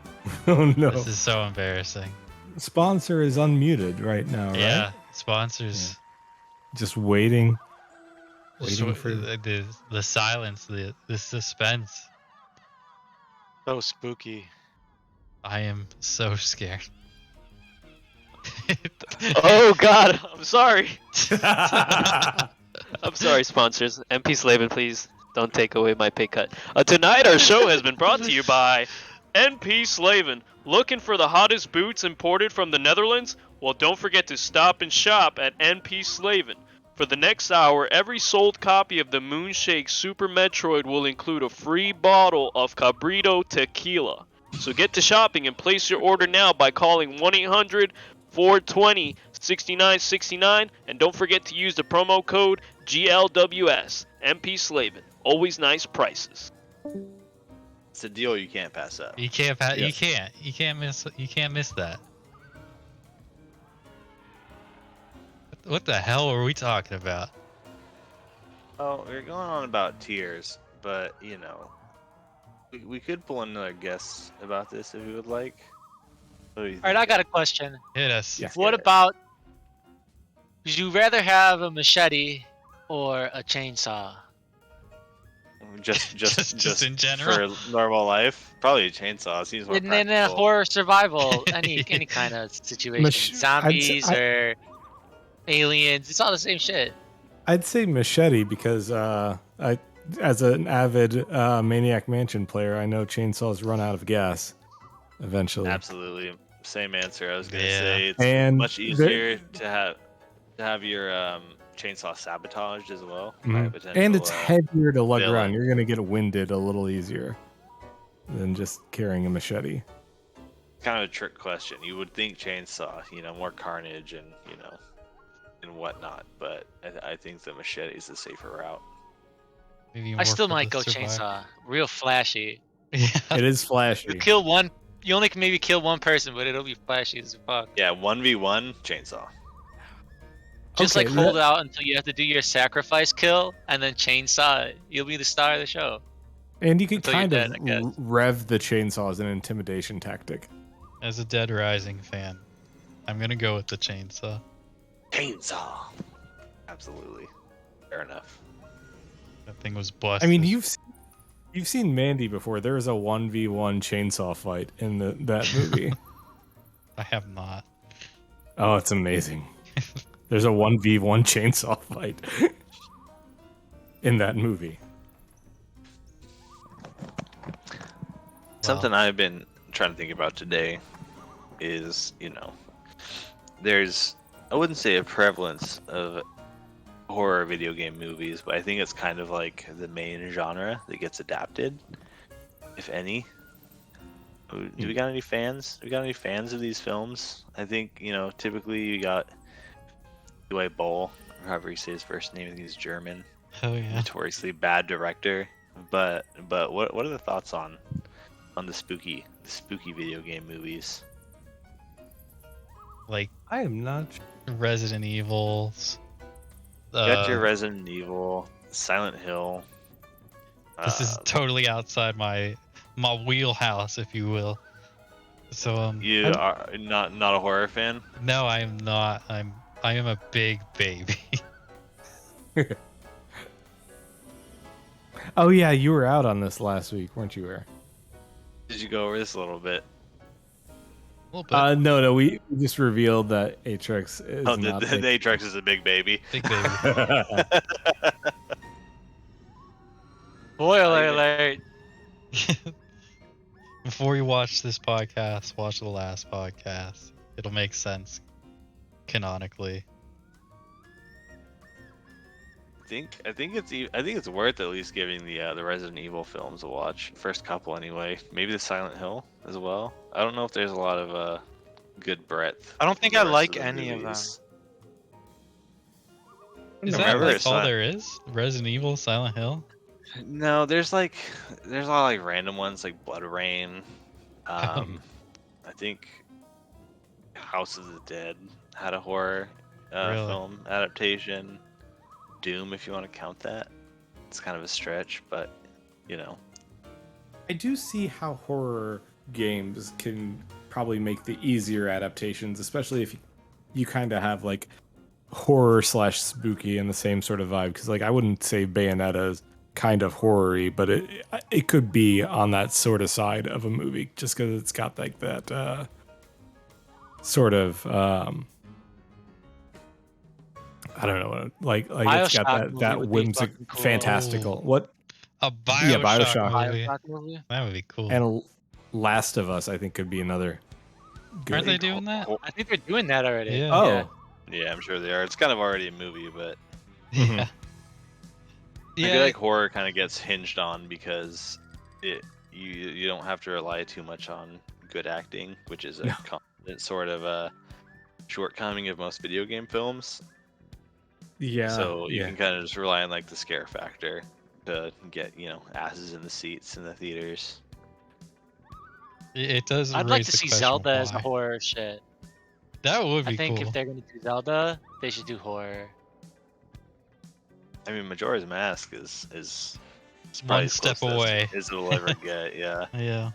Speaker 2: Oh no.
Speaker 1: This is so embarrassing.
Speaker 2: Sponsor is unmuted right now, right?
Speaker 1: Yeah, sponsors.
Speaker 2: Just waiting.
Speaker 1: Just
Speaker 2: Waiting for
Speaker 1: the silence, the suspense.
Speaker 4: So spooky.
Speaker 1: I am so scared.
Speaker 7: Oh God, I'm sorry. I'm sorry, sponsors. MP Slavin, please don't take away my pay cut. Tonight our show has been brought to you by NP Slavin. Looking for the hottest boots imported from the Netherlands? Well, don't forget to stop and shop at NP Slavin. For the next hour, every sold copy of the Moonshake Super Metroid will include a free bottle of Cabrito Tequila. So get to shopping and place your order now by calling 1-800-420-6969, and don't forget to use the promo code GLWS. MP Slavin. Always nice prices.
Speaker 3: It's a deal you can't pass up.
Speaker 1: You can't. You can't miss. You can't miss that. What the hell were we talking about?
Speaker 3: Oh, we're going on about tiers, but you know, we could pull another guest about this if you would like. What do you
Speaker 4: All right,
Speaker 3: think?
Speaker 4: I got a question.
Speaker 1: Hit us.
Speaker 2: Yeah.
Speaker 4: What about? Would you rather have a machete or a chainsaw?
Speaker 1: Just in general?
Speaker 3: for normal life. Probably a chainsaw. Seems more
Speaker 4: In a
Speaker 3: practical.
Speaker 4: horror survival, any kind of situation, zombies or aliens, it's all the same shit.
Speaker 2: I'd say machete because as an avid Maniac Mansion player, I know chainsaws run out of gas eventually.
Speaker 3: Absolutely, same answer. I was gonna
Speaker 1: Yeah.
Speaker 3: say it's
Speaker 2: And
Speaker 3: much easier to have your chainsaw sabotaged as well. by a potential,
Speaker 2: And it's heavier to lug
Speaker 3: villain.
Speaker 2: around. You're gonna get winded a little easier than just carrying a machete.
Speaker 3: kind of a trick question. You would think chainsaw, more carnage and and whatnot, but I think the machete is the safer route.
Speaker 1: Maybe
Speaker 4: I
Speaker 1: more
Speaker 4: still
Speaker 1: for
Speaker 4: might
Speaker 1: the
Speaker 4: go
Speaker 1: survival.
Speaker 4: chainsaw. Real flashy.
Speaker 1: Yeah.
Speaker 2: It is flashy.
Speaker 4: You kill one. You only can maybe kill one person, but it'll be flashy as fuck.
Speaker 3: Yeah, 1v1 chainsaw.
Speaker 4: Just
Speaker 2: Okay,
Speaker 4: like hold out until you have to do your sacrifice kill, and then chainsaw. You'll be the star of the show.
Speaker 2: And you could
Speaker 4: Until you're
Speaker 2: kind
Speaker 4: dead,
Speaker 2: of
Speaker 4: I guess.
Speaker 2: rev the chainsaw as an intimidation tactic.
Speaker 1: As a Dead Rising fan, I'm gonna go with the chainsaw.
Speaker 3: Chainsaw. Absolutely. Fair enough.
Speaker 1: That thing was busted.
Speaker 2: I mean, you've seen Mandy before. There is a 1v1 chainsaw fight in that movie.
Speaker 1: I have not.
Speaker 2: Oh, it's amazing. There's a 1v1 chainsaw fight in that movie.
Speaker 3: Something I've been trying to think about today is, there's, I wouldn't say a prevalence of horror video game movies, but I think it's kind of like the main genre that gets adapted, if any. Do we got any fans? We got any fans of these films? I think, typically you got Uwe Boll, or however you say his first name. I think he's German.
Speaker 1: Oh yeah.
Speaker 3: Notoriously bad director. But what are the thoughts on the spooky video game movies?
Speaker 1: Like
Speaker 2: I am not.
Speaker 1: Resident Evils.
Speaker 3: You got your Resident Evil, Silent Hill.
Speaker 1: This is totally outside my wheelhouse, if you will. So
Speaker 3: You are not a horror fan?
Speaker 1: no, I am not. I am a big baby.
Speaker 2: Oh yeah, you were out on this last week, weren't you? Where?
Speaker 3: Did you go over this a little bit?
Speaker 1: A little bit.
Speaker 2: No, we just revealed that Atrix is
Speaker 3: Oh,
Speaker 2: not.
Speaker 3: the Atrix is a big baby.
Speaker 1: Big baby.
Speaker 4: Spoiler alert.
Speaker 1: Before you watch this podcast, watch the last podcast. It'll make sense canonically.
Speaker 3: I think it's worth at least giving the Resident Evil films a watch. First couple anyway. Maybe the Silent Hill as well. I don't know if there's a lot of good breadth.
Speaker 4: I don't think
Speaker 3: in
Speaker 4: I
Speaker 3: the rest
Speaker 4: like
Speaker 3: the
Speaker 4: any of them.
Speaker 3: movies.
Speaker 1: Is
Speaker 3: Remember
Speaker 1: that
Speaker 3: it's
Speaker 1: all
Speaker 3: not-
Speaker 1: there is? Resident Evil, Silent Hill?
Speaker 3: No, there's a lot of like random ones like Blood Rain. I think House of the Dead had a horror
Speaker 1: Really?
Speaker 3: film adaptation. Doom, if you want to count that. It's kind of a stretch, but
Speaker 2: I do see how horror games can probably make the easier adaptations, especially if you kind of have like horror / spooky in the same sort of vibe. Because like I wouldn't say Bayonetta is kind of horror-y, but it could be on that sort of side of a movie, just because it's got like that sort of I don't know, like it's got
Speaker 4: Bioshock
Speaker 2: that
Speaker 4: movie would be
Speaker 2: whimsical,
Speaker 4: fucking cool.
Speaker 2: fantastical.
Speaker 1: Oh.
Speaker 2: What?
Speaker 1: A Bioshock,
Speaker 2: Bioshock.
Speaker 1: movie.
Speaker 4: Bioshock movie?
Speaker 1: That would be cool.
Speaker 2: And Last of Us, I think, could be another. Good.
Speaker 1: Aren't they doing that?
Speaker 4: I think they're doing that already.
Speaker 1: Yeah.
Speaker 2: Oh,
Speaker 3: yeah, I'm sure they are. It's kind of already a movie, but
Speaker 1: Yeah.
Speaker 3: I feel like horror kind of gets hinged on because you don't have to rely too much on good acting, which is a constant sort of a shortcoming of most video game films.
Speaker 2: yeah.
Speaker 3: So you
Speaker 2: yeah.
Speaker 3: can kind of just rely on like the scare factor to get asses in the seats in the theaters.
Speaker 1: It does.
Speaker 4: I'd like
Speaker 1: raise
Speaker 4: to
Speaker 1: the
Speaker 4: see
Speaker 1: question
Speaker 4: Zelda as a
Speaker 1: why.
Speaker 4: horror shit.
Speaker 1: That would be
Speaker 4: I think
Speaker 1: cool.
Speaker 4: if they're gonna do Zelda, they should do horror.
Speaker 3: I mean, Majora's Mask is
Speaker 1: One
Speaker 3: probably as
Speaker 1: step
Speaker 3: close
Speaker 1: away.
Speaker 3: as it'll ever get. Yeah.
Speaker 1: Yeah.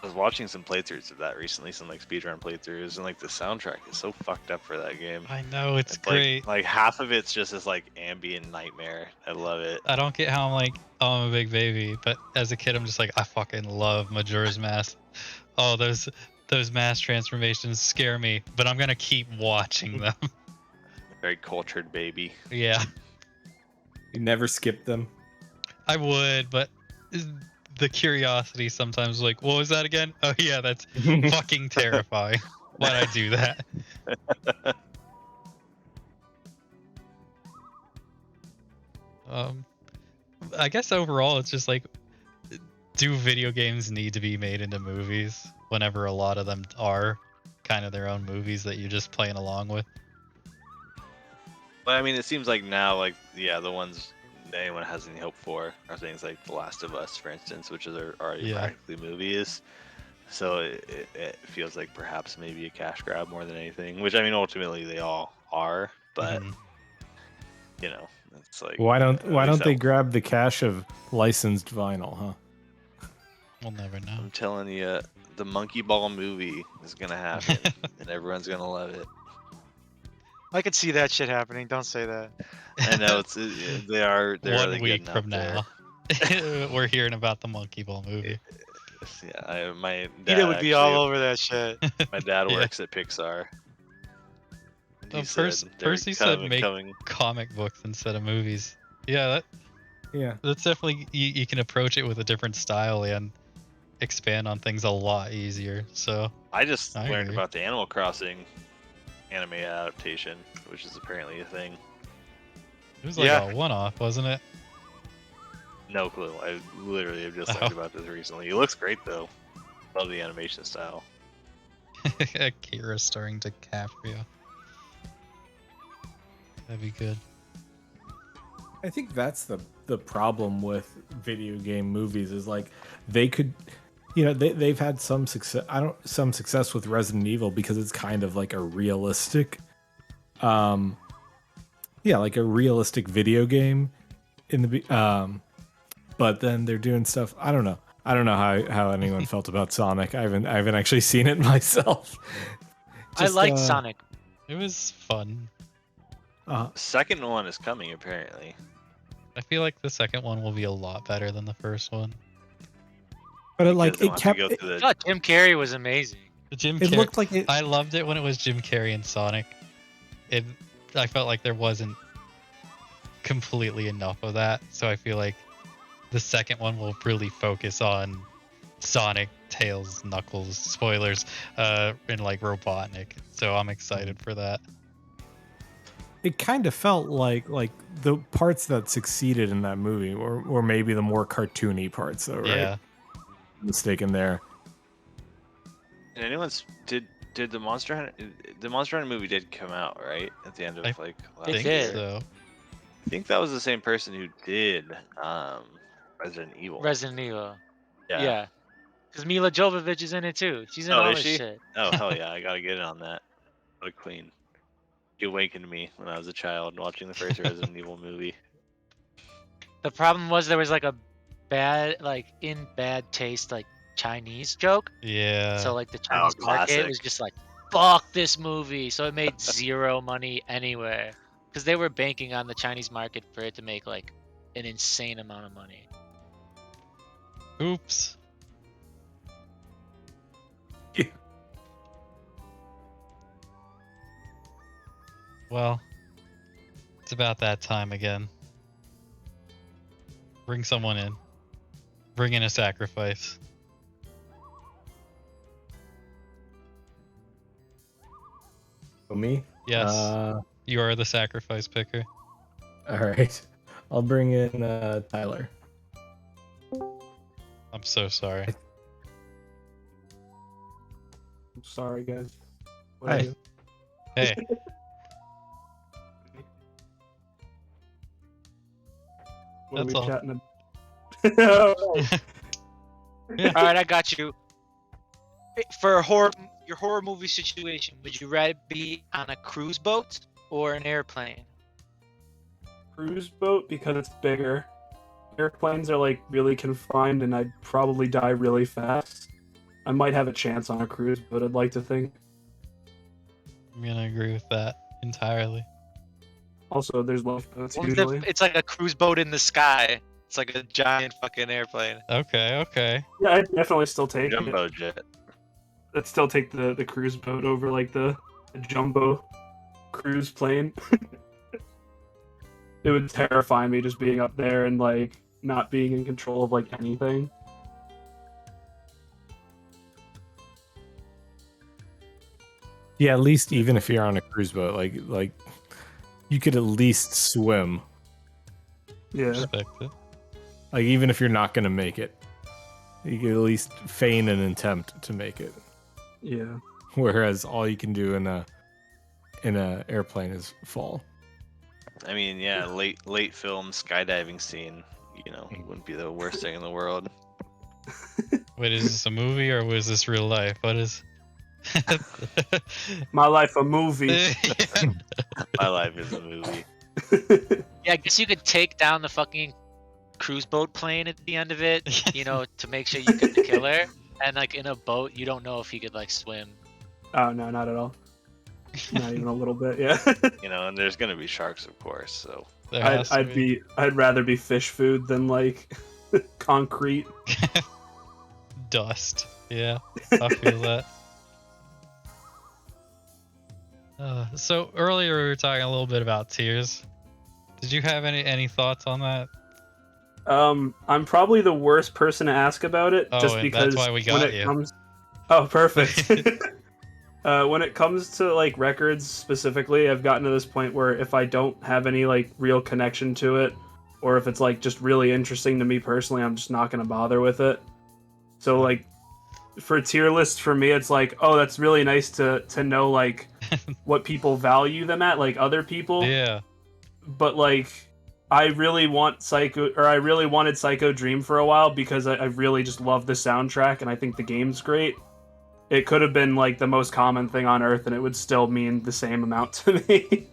Speaker 3: I was watching some playthroughs of that recently, some like speedrun playthroughs, and like the soundtrack is so fucked up for that game.
Speaker 1: I know it's
Speaker 3: Like,
Speaker 1: great.
Speaker 3: like half of it's just this like ambient nightmare. I love it.
Speaker 1: I don't get how I'm like, oh, I'm a big baby, but as a kid, I'm just like, I fucking love Majora's Mask. Oh, those mass transformations scare me, but I'm gonna keep watching them.
Speaker 3: Very cultured baby.
Speaker 1: Yeah,
Speaker 2: You never skip them.
Speaker 1: I would, but the curiosity sometimes like, what was that again? Oh yeah, that's fucking terrifying. Why'd I do that? I guess overall it's just like, do video games need to be made into movies whenever a lot of them are kind of their own movies that you're just playing along with?
Speaker 3: But I mean, it seems like now, like the ones anyone has any hope for are things like The Last of Us, for instance, which are already
Speaker 1: Yeah.
Speaker 3: practically movies. So it feels like perhaps maybe a cash grab more than anything. Which I mean, ultimately they all are, but
Speaker 1: Mhm.
Speaker 3: you know, it's like
Speaker 2: Why don't
Speaker 3: at
Speaker 2: Why
Speaker 3: least
Speaker 2: don't they
Speaker 3: that-
Speaker 2: grab the cash of licensed vinyl, huh?
Speaker 1: We'll never know.
Speaker 3: I'm telling you, the Monkey Ball movie is gonna happen, and everyone's gonna love it.
Speaker 4: I could see that shit happening. Don't say that.
Speaker 3: I know they're
Speaker 1: One
Speaker 3: really
Speaker 1: week
Speaker 3: getting
Speaker 1: from
Speaker 3: out
Speaker 1: now, we're hearing about the Monkey Ball movie.
Speaker 3: there. Yeah, my
Speaker 4: Peter
Speaker 3: dad
Speaker 4: would be
Speaker 3: actually-
Speaker 4: all over that shit.
Speaker 3: My dad
Speaker 1: Yeah.
Speaker 3: works at Pixar. And
Speaker 1: Well,
Speaker 3: he
Speaker 1: first-
Speaker 3: said they're
Speaker 1: first he said
Speaker 3: coming-
Speaker 1: make-
Speaker 3: coming.
Speaker 1: Comic books instead of movies. Yeah,
Speaker 2: Yeah.
Speaker 1: that's definitely you can approach it with a different style and expand on things a lot easier. So
Speaker 3: I just
Speaker 1: I
Speaker 3: learned
Speaker 1: agree.
Speaker 3: about the Animal Crossing anime adaptation, which is apparently a thing.
Speaker 1: it was like
Speaker 4: Yeah.
Speaker 1: a one-off, wasn't it?
Speaker 3: No clue. I literally have just
Speaker 1: Oh.
Speaker 3: learned about this recently. It looks great though. Love the animation style.
Speaker 1: Akira starring DiCaprio. That'd be good.
Speaker 2: I think that's the problem with video game movies is like they could, they've had some success with Resident Evil because it's kind of like a realistic, like a realistic video game but then they're doing stuff. I don't know how anyone felt about Sonic. I haven't actually seen it myself.
Speaker 4: I liked Sonic.
Speaker 1: It was fun.
Speaker 3: Second one is coming apparently.
Speaker 1: I feel like the second one will be a lot better than the first one.
Speaker 2: But
Speaker 3: Because they
Speaker 2: it
Speaker 3: want to
Speaker 2: kept
Speaker 3: go
Speaker 2: it,
Speaker 3: through
Speaker 4: I
Speaker 3: the-
Speaker 4: thought Jim Carrey was amazing.
Speaker 1: The Jim
Speaker 2: it
Speaker 1: Carrey.
Speaker 2: looked like it.
Speaker 1: I loved it when it was Jim Carrey and Sonic. I felt like there wasn't completely enough of that, so I feel like the second one will really focus on Sonic, Tails, Knuckles, spoilers, and like Robotnik. So I'm excited for that.
Speaker 2: It kind of felt like the parts that succeeded in that movie were maybe the more cartoony parts, though, right?
Speaker 1: Yeah.
Speaker 2: Mistaken there.
Speaker 3: Did anyone's did the Monster Hunter movie did come out right at the end of
Speaker 1: I
Speaker 3: like last
Speaker 4: It
Speaker 1: Think
Speaker 3: year?
Speaker 4: did.
Speaker 1: so.
Speaker 3: I think that was the same person who did Resident Evil.
Speaker 4: Resident Evil.
Speaker 3: Yeah.
Speaker 4: Yeah. Because Mila Jovovich is in it too. She's in
Speaker 3: Oh,
Speaker 4: all
Speaker 3: is
Speaker 4: this
Speaker 3: she?
Speaker 4: shit.
Speaker 3: Oh hell yeah! I gotta get in on that. What a queen. She awakened me when I was a child watching the first Resident Evil movie.
Speaker 4: The problem was there was like a bad, in bad taste, Chinese joke.
Speaker 1: Yeah.
Speaker 4: So the Chinese market
Speaker 3: classic.
Speaker 4: was just like, fuck this movie. So it made zero money anywhere. Because they were banking on the Chinese market for it to make an insane amount of money.
Speaker 1: Oops. Well, it's about that time again. Bring someone in. Bring in a sacrifice.
Speaker 2: Oh, me?
Speaker 1: Yes,
Speaker 2: Uh,
Speaker 1: you are the sacrifice picker.
Speaker 2: all right. I'll bring in Tyler.
Speaker 1: I'm so sorry.
Speaker 8: I'm sorry, guys.
Speaker 2: Hi.
Speaker 1: Hey,
Speaker 8: What are
Speaker 1: That's
Speaker 8: we
Speaker 1: all.
Speaker 8: chatting about?
Speaker 4: All right, I got you. For your horror movie situation, would you rather be on a cruise boat or an airplane?
Speaker 8: Cruise boat because it's bigger. Airplanes are really confined, and I'd probably die really fast. I might have a chance on a cruise boat, I'd like to think.
Speaker 1: I'm gonna agree with that entirely.
Speaker 8: Also, there's lifeboats
Speaker 4: What if
Speaker 8: usually.
Speaker 4: it's like a cruise boat in the sky? It's like a giant fucking airplane.
Speaker 1: Okay.
Speaker 8: Yeah, I'd definitely still take it.
Speaker 3: Jumbo jet.
Speaker 8: I'd still take the cruise boat over like the jumbo cruise plane. It would terrify me just being up there and like not being in control of like anything.
Speaker 2: Yeah, at least even if you're on a cruise boat, like you could at least swim.
Speaker 8: Yeah.
Speaker 1: Respect it.
Speaker 2: Like even if you're not gonna make it, you could at least feign an attempt to make it.
Speaker 8: Yeah.
Speaker 2: Whereas all you can do in a airplane is fall.
Speaker 3: I mean, yeah, late film skydiving scene. You know, wouldn't be the worst thing in the world.
Speaker 1: Wait, is this a movie or was this real life? What is?
Speaker 8: My life a movie.
Speaker 3: My life is a movie.
Speaker 4: Yeah, I guess you could take down the fucking cruise boat plane at the end of it, you know, to make sure you get the killer. And like in a boat, you don't know if you could like swim.
Speaker 8: Oh no, not at all. Not even a little bit. Yeah.
Speaker 3: You know, and there's gonna be sharks, of course. So
Speaker 1: There has to
Speaker 8: I'd rather be fish food than like concrete.
Speaker 1: dust. Yeah, I feel that. So earlier we were talking a little bit about tiers. Did you have any thoughts on that?
Speaker 8: I'm probably the worst person to ask about it,
Speaker 1: Oh,
Speaker 8: just
Speaker 1: and
Speaker 8: because
Speaker 1: that's why we
Speaker 8: when
Speaker 1: got
Speaker 8: it
Speaker 1: you.
Speaker 8: comes. Oh, perfect. When it comes to like records specifically, I've gotten to this point where if I don't have any like real connection to it, or if it's like just really interesting to me personally, I'm just not gonna bother with it. So like for tier lists, for me, it's like, oh, that's really nice to know like what people value them at, like other people.
Speaker 1: Yeah.
Speaker 8: But like I really wanted Psycho Dream for a while because I really just love the soundtrack and I think the game's great. It could have been like the most common thing on earth and it would still mean the same amount to me.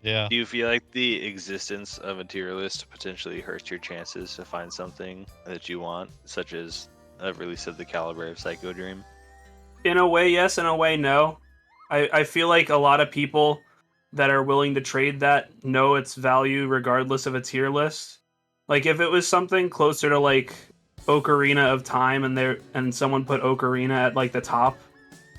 Speaker 1: Yeah.
Speaker 3: do you feel like the existence of a tier list potentially hurts your chances to find something that you want, such as a release of the caliber of Psycho Dream?
Speaker 8: In a way, yes. In a way, no. I feel like a lot of people that are willing to trade that know its value regardless of a tier list. Like if it was something closer to like Ocarina of Time and someone put Ocarina at like the top,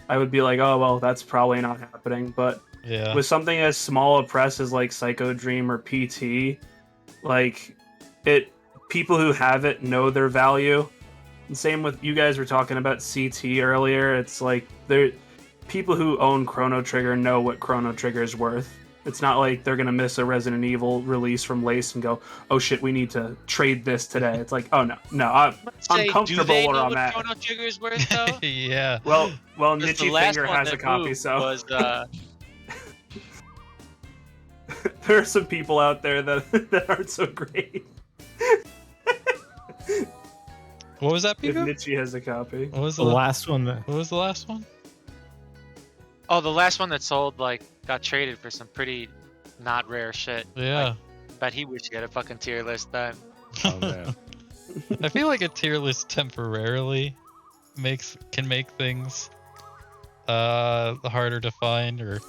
Speaker 8: I would be like, oh well, that's probably not happening. But
Speaker 1: Yeah.
Speaker 8: with something as small a press as like Psycho Dream or PT, like people who have it know their value. And same with you guys were talking about CT earlier. It's like people who own Chrono Trigger know what Chrono Trigger is worth. It's not like they're gonna miss a Resident Evil release from Lace and go, oh shit, we need to trade this today. It's like, oh no, I'm comfortable
Speaker 4: do they
Speaker 8: where
Speaker 4: know
Speaker 8: I'm
Speaker 4: what
Speaker 8: at.
Speaker 4: Chrono Trigger is worth though?
Speaker 1: Yeah.
Speaker 8: Well,
Speaker 4: 'Cause
Speaker 8: Nitchy
Speaker 4: the last
Speaker 8: Finger
Speaker 4: one
Speaker 8: has a
Speaker 4: that
Speaker 8: copy,
Speaker 4: moved
Speaker 8: so
Speaker 4: was
Speaker 8: there are some people out there that aren't so great.
Speaker 1: What was that,
Speaker 8: If
Speaker 1: Pico?
Speaker 8: Nitchy has a copy.
Speaker 1: What was
Speaker 2: The last one.
Speaker 1: What was the last one?
Speaker 4: oh, the last one that sold like got traded for some pretty not rare shit.
Speaker 1: Yeah.
Speaker 4: Bet he wished he had a fucking tier list then.
Speaker 2: Oh man.
Speaker 1: I feel like a tier list temporarily can make things harder to find or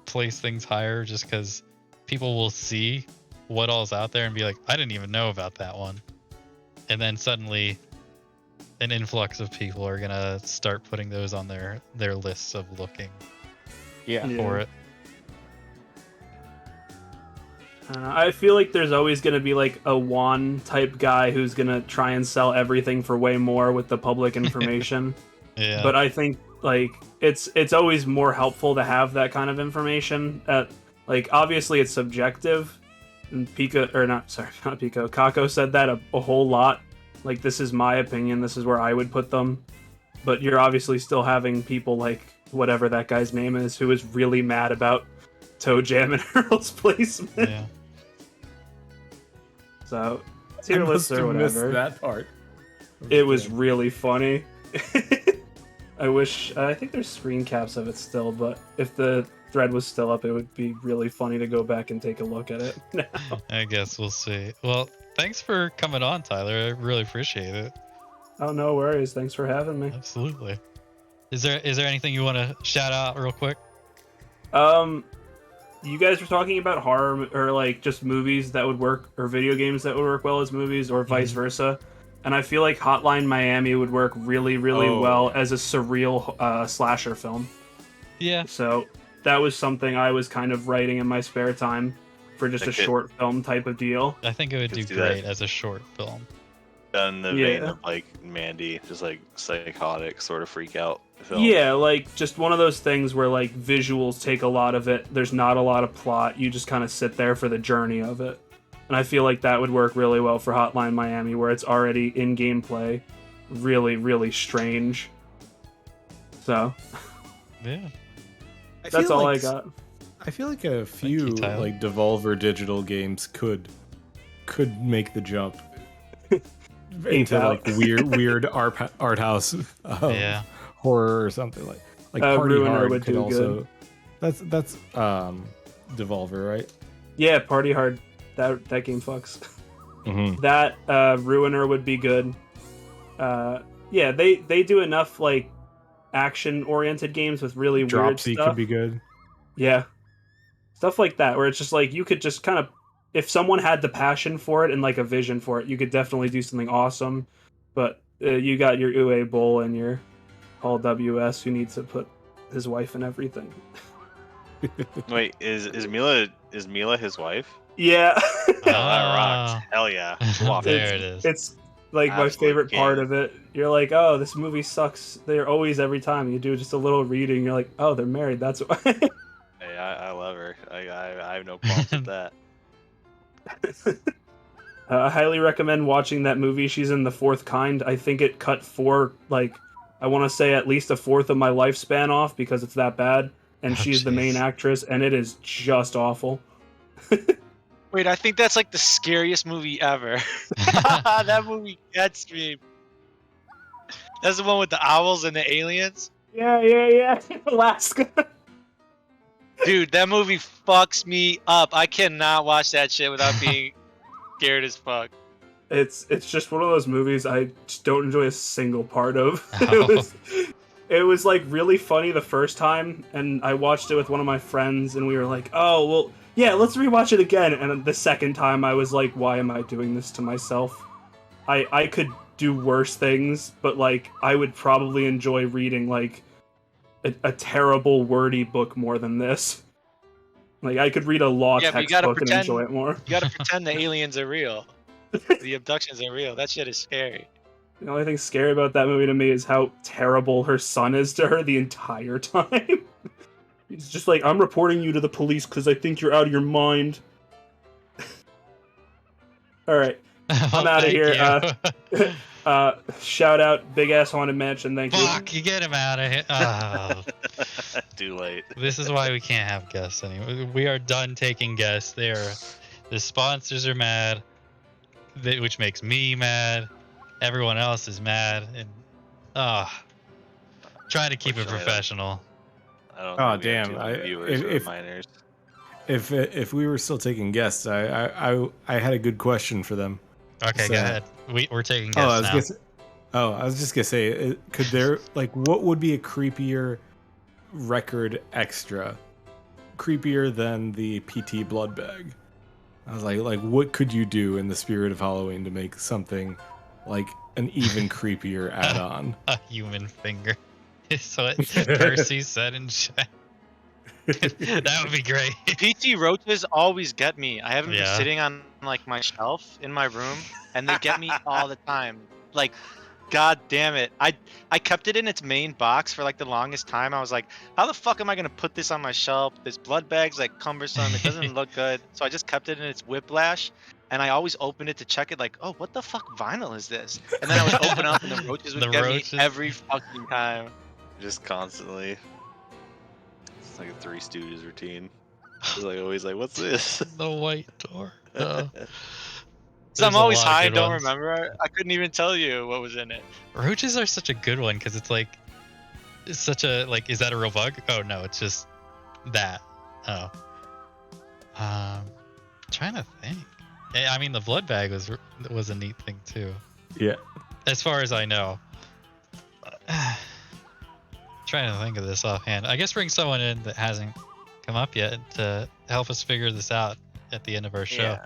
Speaker 1: place things higher just because people will see what all's out there and be like, I didn't even know about that one. And then suddenly an influx of people are gonna start putting those on their lists of looking
Speaker 2: Yeah.
Speaker 1: for it.
Speaker 8: I feel like there's always going to be like a Juan type guy who's going to try and sell everything for way more with the public information.
Speaker 1: Yeah.
Speaker 8: But I think like it's always more helpful to have that kind of information. Like obviously it's subjective. And Kako said that a whole lot. Like this is my opinion. This is where I would put them. But you're obviously still having people like whatever that guy's name is who is really mad about Toe Jam and Earl's placement.
Speaker 1: Yeah.
Speaker 8: So
Speaker 2: I
Speaker 8: tier
Speaker 2: must
Speaker 8: lists or
Speaker 2: have missed
Speaker 8: whatever.
Speaker 2: that part.
Speaker 8: It was really funny. I wish I think there's screen caps of it still, but if the thread was still up, it would be really funny to go back and take a look at it now.
Speaker 1: I guess we'll see. Well, thanks for coming on, Tyler. I really appreciate it.
Speaker 8: Oh, no worries. Thanks for having me.
Speaker 1: Absolutely. Is there anything you want to shout out real quick?
Speaker 8: You guys were talking about horror or like just movies that would work, or video games that would work well as movies, or vice versa. And I feel like Hotline Miami would work really, really well as a surreal slasher film.
Speaker 1: Yeah.
Speaker 8: So that was something I was kind of writing in my spare time for just a short film type of deal.
Speaker 1: I think it would do great as a short film.
Speaker 3: In the vein of like Mandy, just like psychotic sort of freak out film.
Speaker 8: Yeah, like just one of those things where like visuals take a lot of it. There's not a lot of plot. You just kind of sit there for the journey of it. And I feel like that would work really well for Hotline Miami, where it's already in gameplay, really, really strange. So,
Speaker 1: yeah,
Speaker 8: that's all I got.
Speaker 2: I feel like a few like Devolver Digital games could make the jump into like weird art house horror or something like Party
Speaker 8: Ruiner
Speaker 2: Hard
Speaker 8: would
Speaker 2: could
Speaker 8: do
Speaker 2: also.
Speaker 8: good.
Speaker 2: That's Devolver, right?
Speaker 8: Yeah, Party Hard. That game fucks.
Speaker 2: Mm-hmm.
Speaker 8: That Ruiner would be good. Yeah, they do enough like action oriented games with really weird
Speaker 2: Dropsy
Speaker 8: stuff.
Speaker 2: could be good.
Speaker 8: Yeah, stuff like that where it's just like you could just kind of, if someone had the passion for it and like a vision for it, you could definitely do something awesome. But you got your Uwe Boll and your Paul W.S. who needs to put his wife in everything.
Speaker 3: Wait, is Mila his wife?
Speaker 8: Yeah.
Speaker 3: Oh, that rocks. Hell yeah.
Speaker 1: There it is.
Speaker 8: It's like my favorite part of it. You're like, oh, this movie sucks. They're always, every time you do just a little reading, you're like, oh, they're married. That's why.
Speaker 3: Hey, I love her. I have no problems with that.
Speaker 8: I highly recommend watching that movie. She's in The Fourth Kind. I think it cut I want to say at least a fourth of my lifespan off because it's that bad. And she's the main actress, and it is just awful.
Speaker 4: Wait, I think that's like the scariest movie ever. That movie gets me. That's the one with the owls and the aliens?
Speaker 8: Yeah. Alaska.
Speaker 4: Dude, that movie fucks me up. I cannot watch that shit without being scared as fuck.
Speaker 8: It's just one of those movies I just don't enjoy a single part of.
Speaker 1: Oh.
Speaker 8: It was like really funny the first time, and I watched it with one of my friends, and we were like, oh, well, yeah, let's rewatch it again. And the second time I was like, why am I doing this to myself? I could do worse things, but like I would probably enjoy reading like a terrible wordy book more than this. Like I could read a law textbook and enjoy it more.
Speaker 4: You gotta pretend the aliens are real. The abductions are real. That shit is scary.
Speaker 8: The only thing scary about that movie to me is how terrible her son is to her the entire time. He's just like, I'm reporting you to the police because I think you're out of your mind. Alright. I'm out of here. Shout out Big Ass Haunted Mansion, thank you.
Speaker 1: Fuck, you get him out of here. Oh.
Speaker 3: Too late.
Speaker 1: This is why we can't have guests anymore. We are done taking guests. The sponsors are mad, which makes me mad. Everyone else is mad, and trying to keep it professional.
Speaker 3: I don't think viewers or minors.
Speaker 2: If we were still taking guests, I had a good question for them.
Speaker 1: Okay, go ahead. We're taking guests now.
Speaker 2: I was just gonna say, could there what would be a creepier record extra, creepier than the PT blood bag? I was like what could you do in the spirit of Halloween to make something like an even creepier add-on?
Speaker 1: A human finger is what Percy said in chat. That would be great.
Speaker 4: PT roaches always get me. I have them just sitting on like my shelf in my room, and they get me all the time. Like, god damn it! I kept it in its main box for like the longest time. I was like, how the fuck am I gonna put this on my shelf? This blood bag's like cumbersome. It doesn't look good. So I just kept it in its whiplash, and I always opened it to check it. Like, oh, what the fuck vinyl is this? And then I would open up, and the roaches would get me every fucking time.
Speaker 3: Just constantly. It's like a Three Stooges routine. It's like always like, what's this?
Speaker 1: The white door.
Speaker 4: So I'm always high and don't remember. I couldn't even tell you what was in it.
Speaker 1: Roaches are such a good one because it's such a is that a real bug? Oh no, it's just that. Oh. Trying to think. I mean, the blood bag was a neat thing too.
Speaker 2: Yeah.
Speaker 1: as far as I know. Trying to think of this offhand. I guess bring someone in that hasn't come up yet to help us figure this out at the end of our show.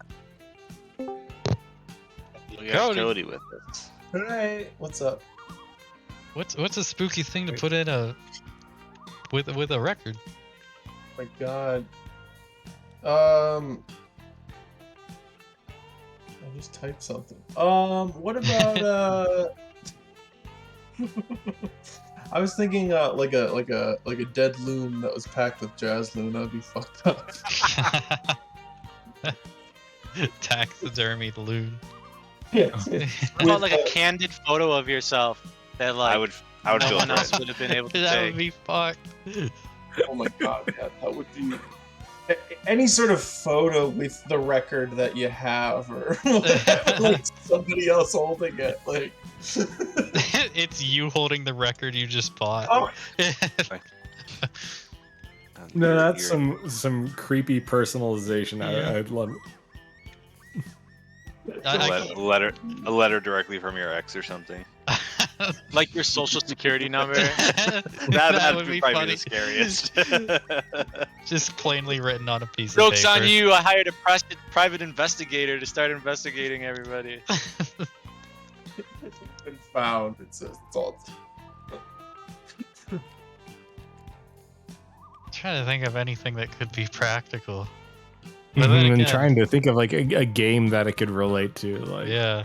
Speaker 3: Yeah. We got
Speaker 1: Cody.
Speaker 3: Cody with us.
Speaker 9: Alright, what's up?
Speaker 1: What's a spooky thing to put in with a record?
Speaker 9: My god. I just typed something. What about I was thinking like a dead loon that was packed with jazz loon. That'd be fucked up.
Speaker 1: Taxidermied loon.
Speaker 9: Yeah.
Speaker 4: What about like a candid photo of yourself that like
Speaker 3: I would
Speaker 4: no
Speaker 3: feel
Speaker 4: one else
Speaker 3: great.
Speaker 4: would have been able to
Speaker 1: That
Speaker 4: take?
Speaker 1: would be fucked.
Speaker 9: Oh my god, yeah, that would be any sort of photo with the record that you have, or like somebody else holding it, like.
Speaker 1: It's you holding the record you just bought.
Speaker 9: Oh.
Speaker 2: No, that's
Speaker 3: You're-
Speaker 2: some creepy personalization.
Speaker 1: Yeah.
Speaker 2: I'd love it.
Speaker 3: a letter directly from your ex or something.
Speaker 4: Like your social security number.
Speaker 3: That
Speaker 1: would
Speaker 3: would
Speaker 1: be
Speaker 3: probably
Speaker 1: funny.
Speaker 3: be the scariest.
Speaker 1: Just plainly written on a piece
Speaker 4: Joke's
Speaker 1: of paper.
Speaker 4: on you! I hired a private investigator to start investigating everybody.
Speaker 9: It's been found. It's all.
Speaker 1: Trying to think of anything that could be practical. But then
Speaker 2: And
Speaker 1: again-
Speaker 2: trying to think of like a game that it could relate to. Like,
Speaker 1: Yeah.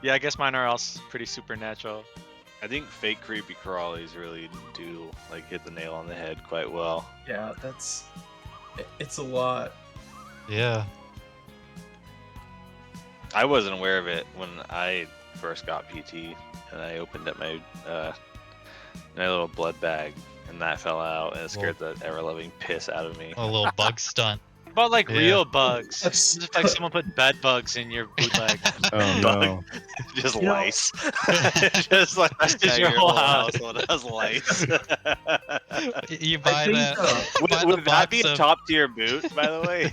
Speaker 4: Yeah, I guess mine are all pretty supernatural.
Speaker 3: I think fake creepy crawlies really do like hit the nail on the head quite well.
Speaker 9: Yeah, it's a lot.
Speaker 1: Yeah.
Speaker 3: I wasn't aware of it when I first got PT, and I opened up my little blood bag, and that fell out, and it scared the ever-loving piss out of me.
Speaker 1: A little bug stunt.
Speaker 4: What about like
Speaker 1: Yeah.
Speaker 4: real bugs? It's just like someone put bed bugs in your bootleg.
Speaker 2: oh no.
Speaker 3: Just
Speaker 9: You know-
Speaker 3: lice. Just like
Speaker 4: That's just your whole house.
Speaker 3: has lice.
Speaker 1: You buy
Speaker 9: think,
Speaker 1: that.
Speaker 3: Would,
Speaker 1: buy the
Speaker 3: would that be
Speaker 1: box
Speaker 3: a
Speaker 1: of-
Speaker 3: top tier boot, by the way?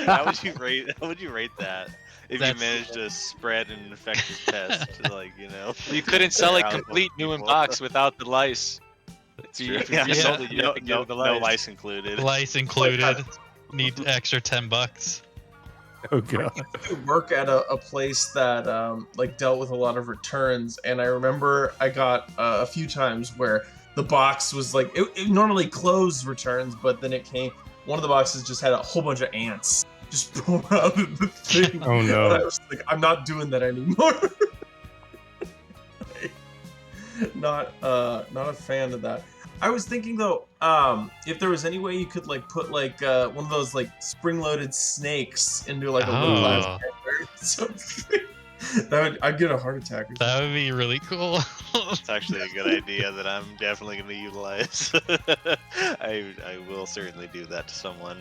Speaker 3: How would you rate that? If
Speaker 1: That's-
Speaker 3: you managed to spread an infectious pest, like, you know.
Speaker 4: You couldn't sell it
Speaker 3: around
Speaker 4: complete new in
Speaker 3: people.
Speaker 4: box without the lice.
Speaker 3: It's
Speaker 4: So
Speaker 3: true.
Speaker 4: you- if you
Speaker 3: Yeah,
Speaker 1: sold
Speaker 4: it, you
Speaker 3: no,
Speaker 4: have to give
Speaker 3: no,
Speaker 4: the
Speaker 3: no
Speaker 4: lice.
Speaker 3: lice included.
Speaker 1: Lice included. Need extra $10.
Speaker 2: Oh god.
Speaker 9: I work at a place that like dealt with a lot of returns, and I remember I got a few times where the box was like it normally closed returns, but then it came. One of the boxes just had a whole bunch of ants just pour out of the thing.
Speaker 2: Oh
Speaker 9: And
Speaker 2: no.
Speaker 9: I was like, I'm not doing that anymore. Not a fan of that. I was thinking though, if there was any way you could like put like one of those like spring-loaded snakes into like a
Speaker 1: Oh.
Speaker 9: little glass hammer or something, I'd get a heart attack. Or something.
Speaker 1: That would be really cool.
Speaker 3: It's actually a good idea that I'm definitely going to utilize. I will certainly do that to someone.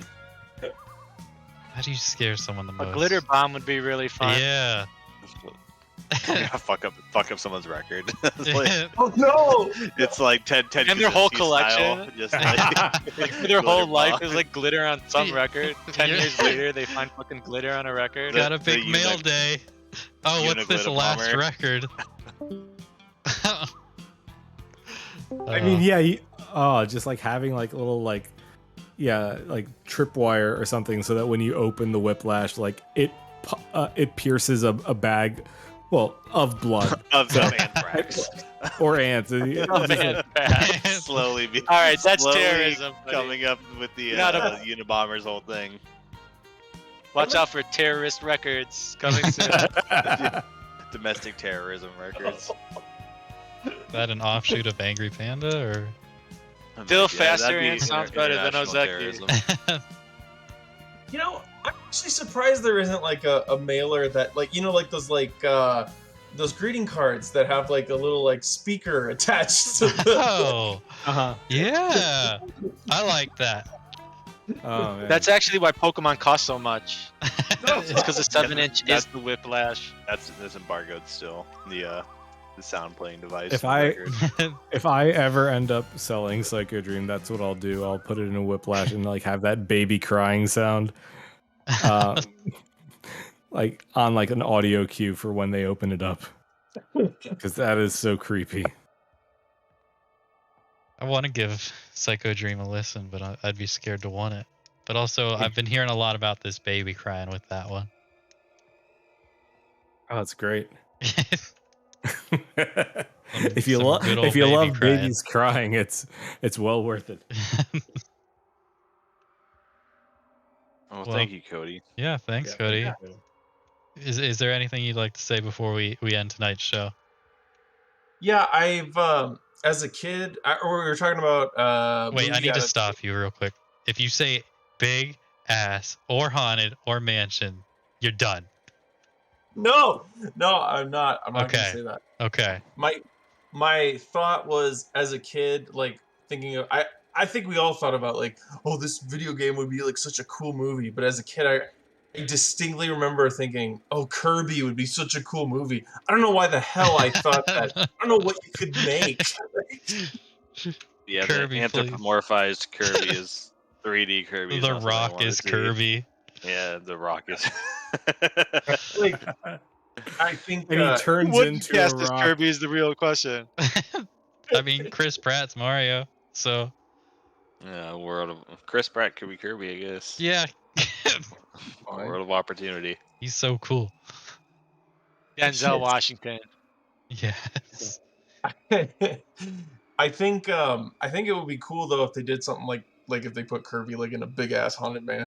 Speaker 1: How do you scare someone the
Speaker 4: A
Speaker 1: most?
Speaker 4: glitter bomb would be really fun.
Speaker 1: Yeah.
Speaker 3: Yeah, fuck up someone's record. It's like,
Speaker 9: Oh no!
Speaker 3: it's like Ted
Speaker 4: And their whole
Speaker 3: Kaczynski
Speaker 4: collection.
Speaker 3: style, just like,
Speaker 4: Like their whole
Speaker 3: glitter
Speaker 4: life
Speaker 3: bomb.
Speaker 4: is like glitter on some record. 10
Speaker 1: Yeah.
Speaker 4: years later, they find fucking glitter on a record.
Speaker 1: Got a
Speaker 3: the
Speaker 1: big mail
Speaker 3: Uni-
Speaker 1: day. Oh, what's this
Speaker 3: Uniglitter
Speaker 1: last
Speaker 3: bomber.
Speaker 1: record?
Speaker 2: I mean, yeah, just like having like little like like tripwire or something, so that when you open the whiplash, like it pierces a bag, well, of blood
Speaker 3: of some anthrax.
Speaker 2: or ants.
Speaker 3: Of anthrax. Slowly be
Speaker 4: All right, that's
Speaker 3: slowly
Speaker 4: terrorism. buddy.
Speaker 3: coming up with the
Speaker 4: You're not a-
Speaker 3: Unabomber's whole thing.
Speaker 4: Watch out for terrorist records coming soon.
Speaker 3: Domestic terrorism records.
Speaker 1: Is that an offshoot of Angry Panda or?
Speaker 4: Still
Speaker 3: that'd
Speaker 4: faster
Speaker 3: be
Speaker 4: and sounds better than
Speaker 3: international
Speaker 4: Ozeki.
Speaker 3: terrorism.
Speaker 9: You know, I'm actually surprised there isn't like a mailer that like like those greeting cards that have like a little like speaker attached to them.
Speaker 1: Oh,
Speaker 2: Uh-huh.
Speaker 1: yeah. I like that.
Speaker 2: Oh, man.
Speaker 4: That's actually why Pokemon cost so much. It's because the 7-inch
Speaker 3: That's-
Speaker 4: is the whiplash.
Speaker 3: That's embargoed still. The sound playing device.
Speaker 2: If
Speaker 3: for
Speaker 2: I
Speaker 3: record.
Speaker 2: if I ever end up selling Psycho Dream, that's what I'll do. I'll put it in a whiplash and like have that baby crying sound. like on like an audio cue for when they open it up, because that is so creepy.
Speaker 1: I want to give Psycho Dream a listen, but I'd be scared to want it. But also, I've been hearing a lot about this baby crying with that one.
Speaker 2: Oh, it's great. if
Speaker 1: Some
Speaker 2: you love
Speaker 1: good old
Speaker 2: love
Speaker 1: crying.
Speaker 2: babies crying, it's well worth it.
Speaker 3: Well,
Speaker 1: Well,
Speaker 3: thank you, Cody.
Speaker 1: Yeah, thanks,
Speaker 2: Yeah,
Speaker 1: Cody.
Speaker 2: thank you.
Speaker 1: Is there anything you'd like to say before we end tonight's show?
Speaker 9: Yeah, I've as a kid, or we were talking about.
Speaker 1: Wait, I
Speaker 9: movie
Speaker 1: need to stop you real quick. If you say big ass or haunted or mansion, you're done.
Speaker 9: No, I'm not. I'm not
Speaker 1: Okay.
Speaker 9: gonna say that.
Speaker 1: Okay.
Speaker 9: My thought was, as a kid, like thinking of I think we all thought about like, oh, this video game would be like such a cool movie. But as a kid, I distinctly remember thinking, oh, Kirby would be such a cool movie. I don't know why the hell I thought that. I don't know what you could make.
Speaker 3: Yeah,
Speaker 1: Kirby,
Speaker 3: the anthropomorphized Kirby is 3D Kirby.
Speaker 1: The Rock is Kirby.
Speaker 3: Yeah, the Rock is.
Speaker 9: Like, I think
Speaker 2: And he turns
Speaker 4: What
Speaker 2: into
Speaker 4: cast
Speaker 2: a
Speaker 4: as
Speaker 2: rock.
Speaker 4: Kirby is the real question.
Speaker 1: I mean, Chris Pratt's Mario, so
Speaker 3: Yeah, world of Chris Pratt could be Kirby, I guess.
Speaker 1: yeah.
Speaker 3: World of opportunity.
Speaker 1: He's so cool.
Speaker 4: Denzel
Speaker 9: Shit.
Speaker 4: Washington.
Speaker 1: Yes.
Speaker 9: I think it would be cool though if they did something like if they put Kirby like in a big ass haunted mansion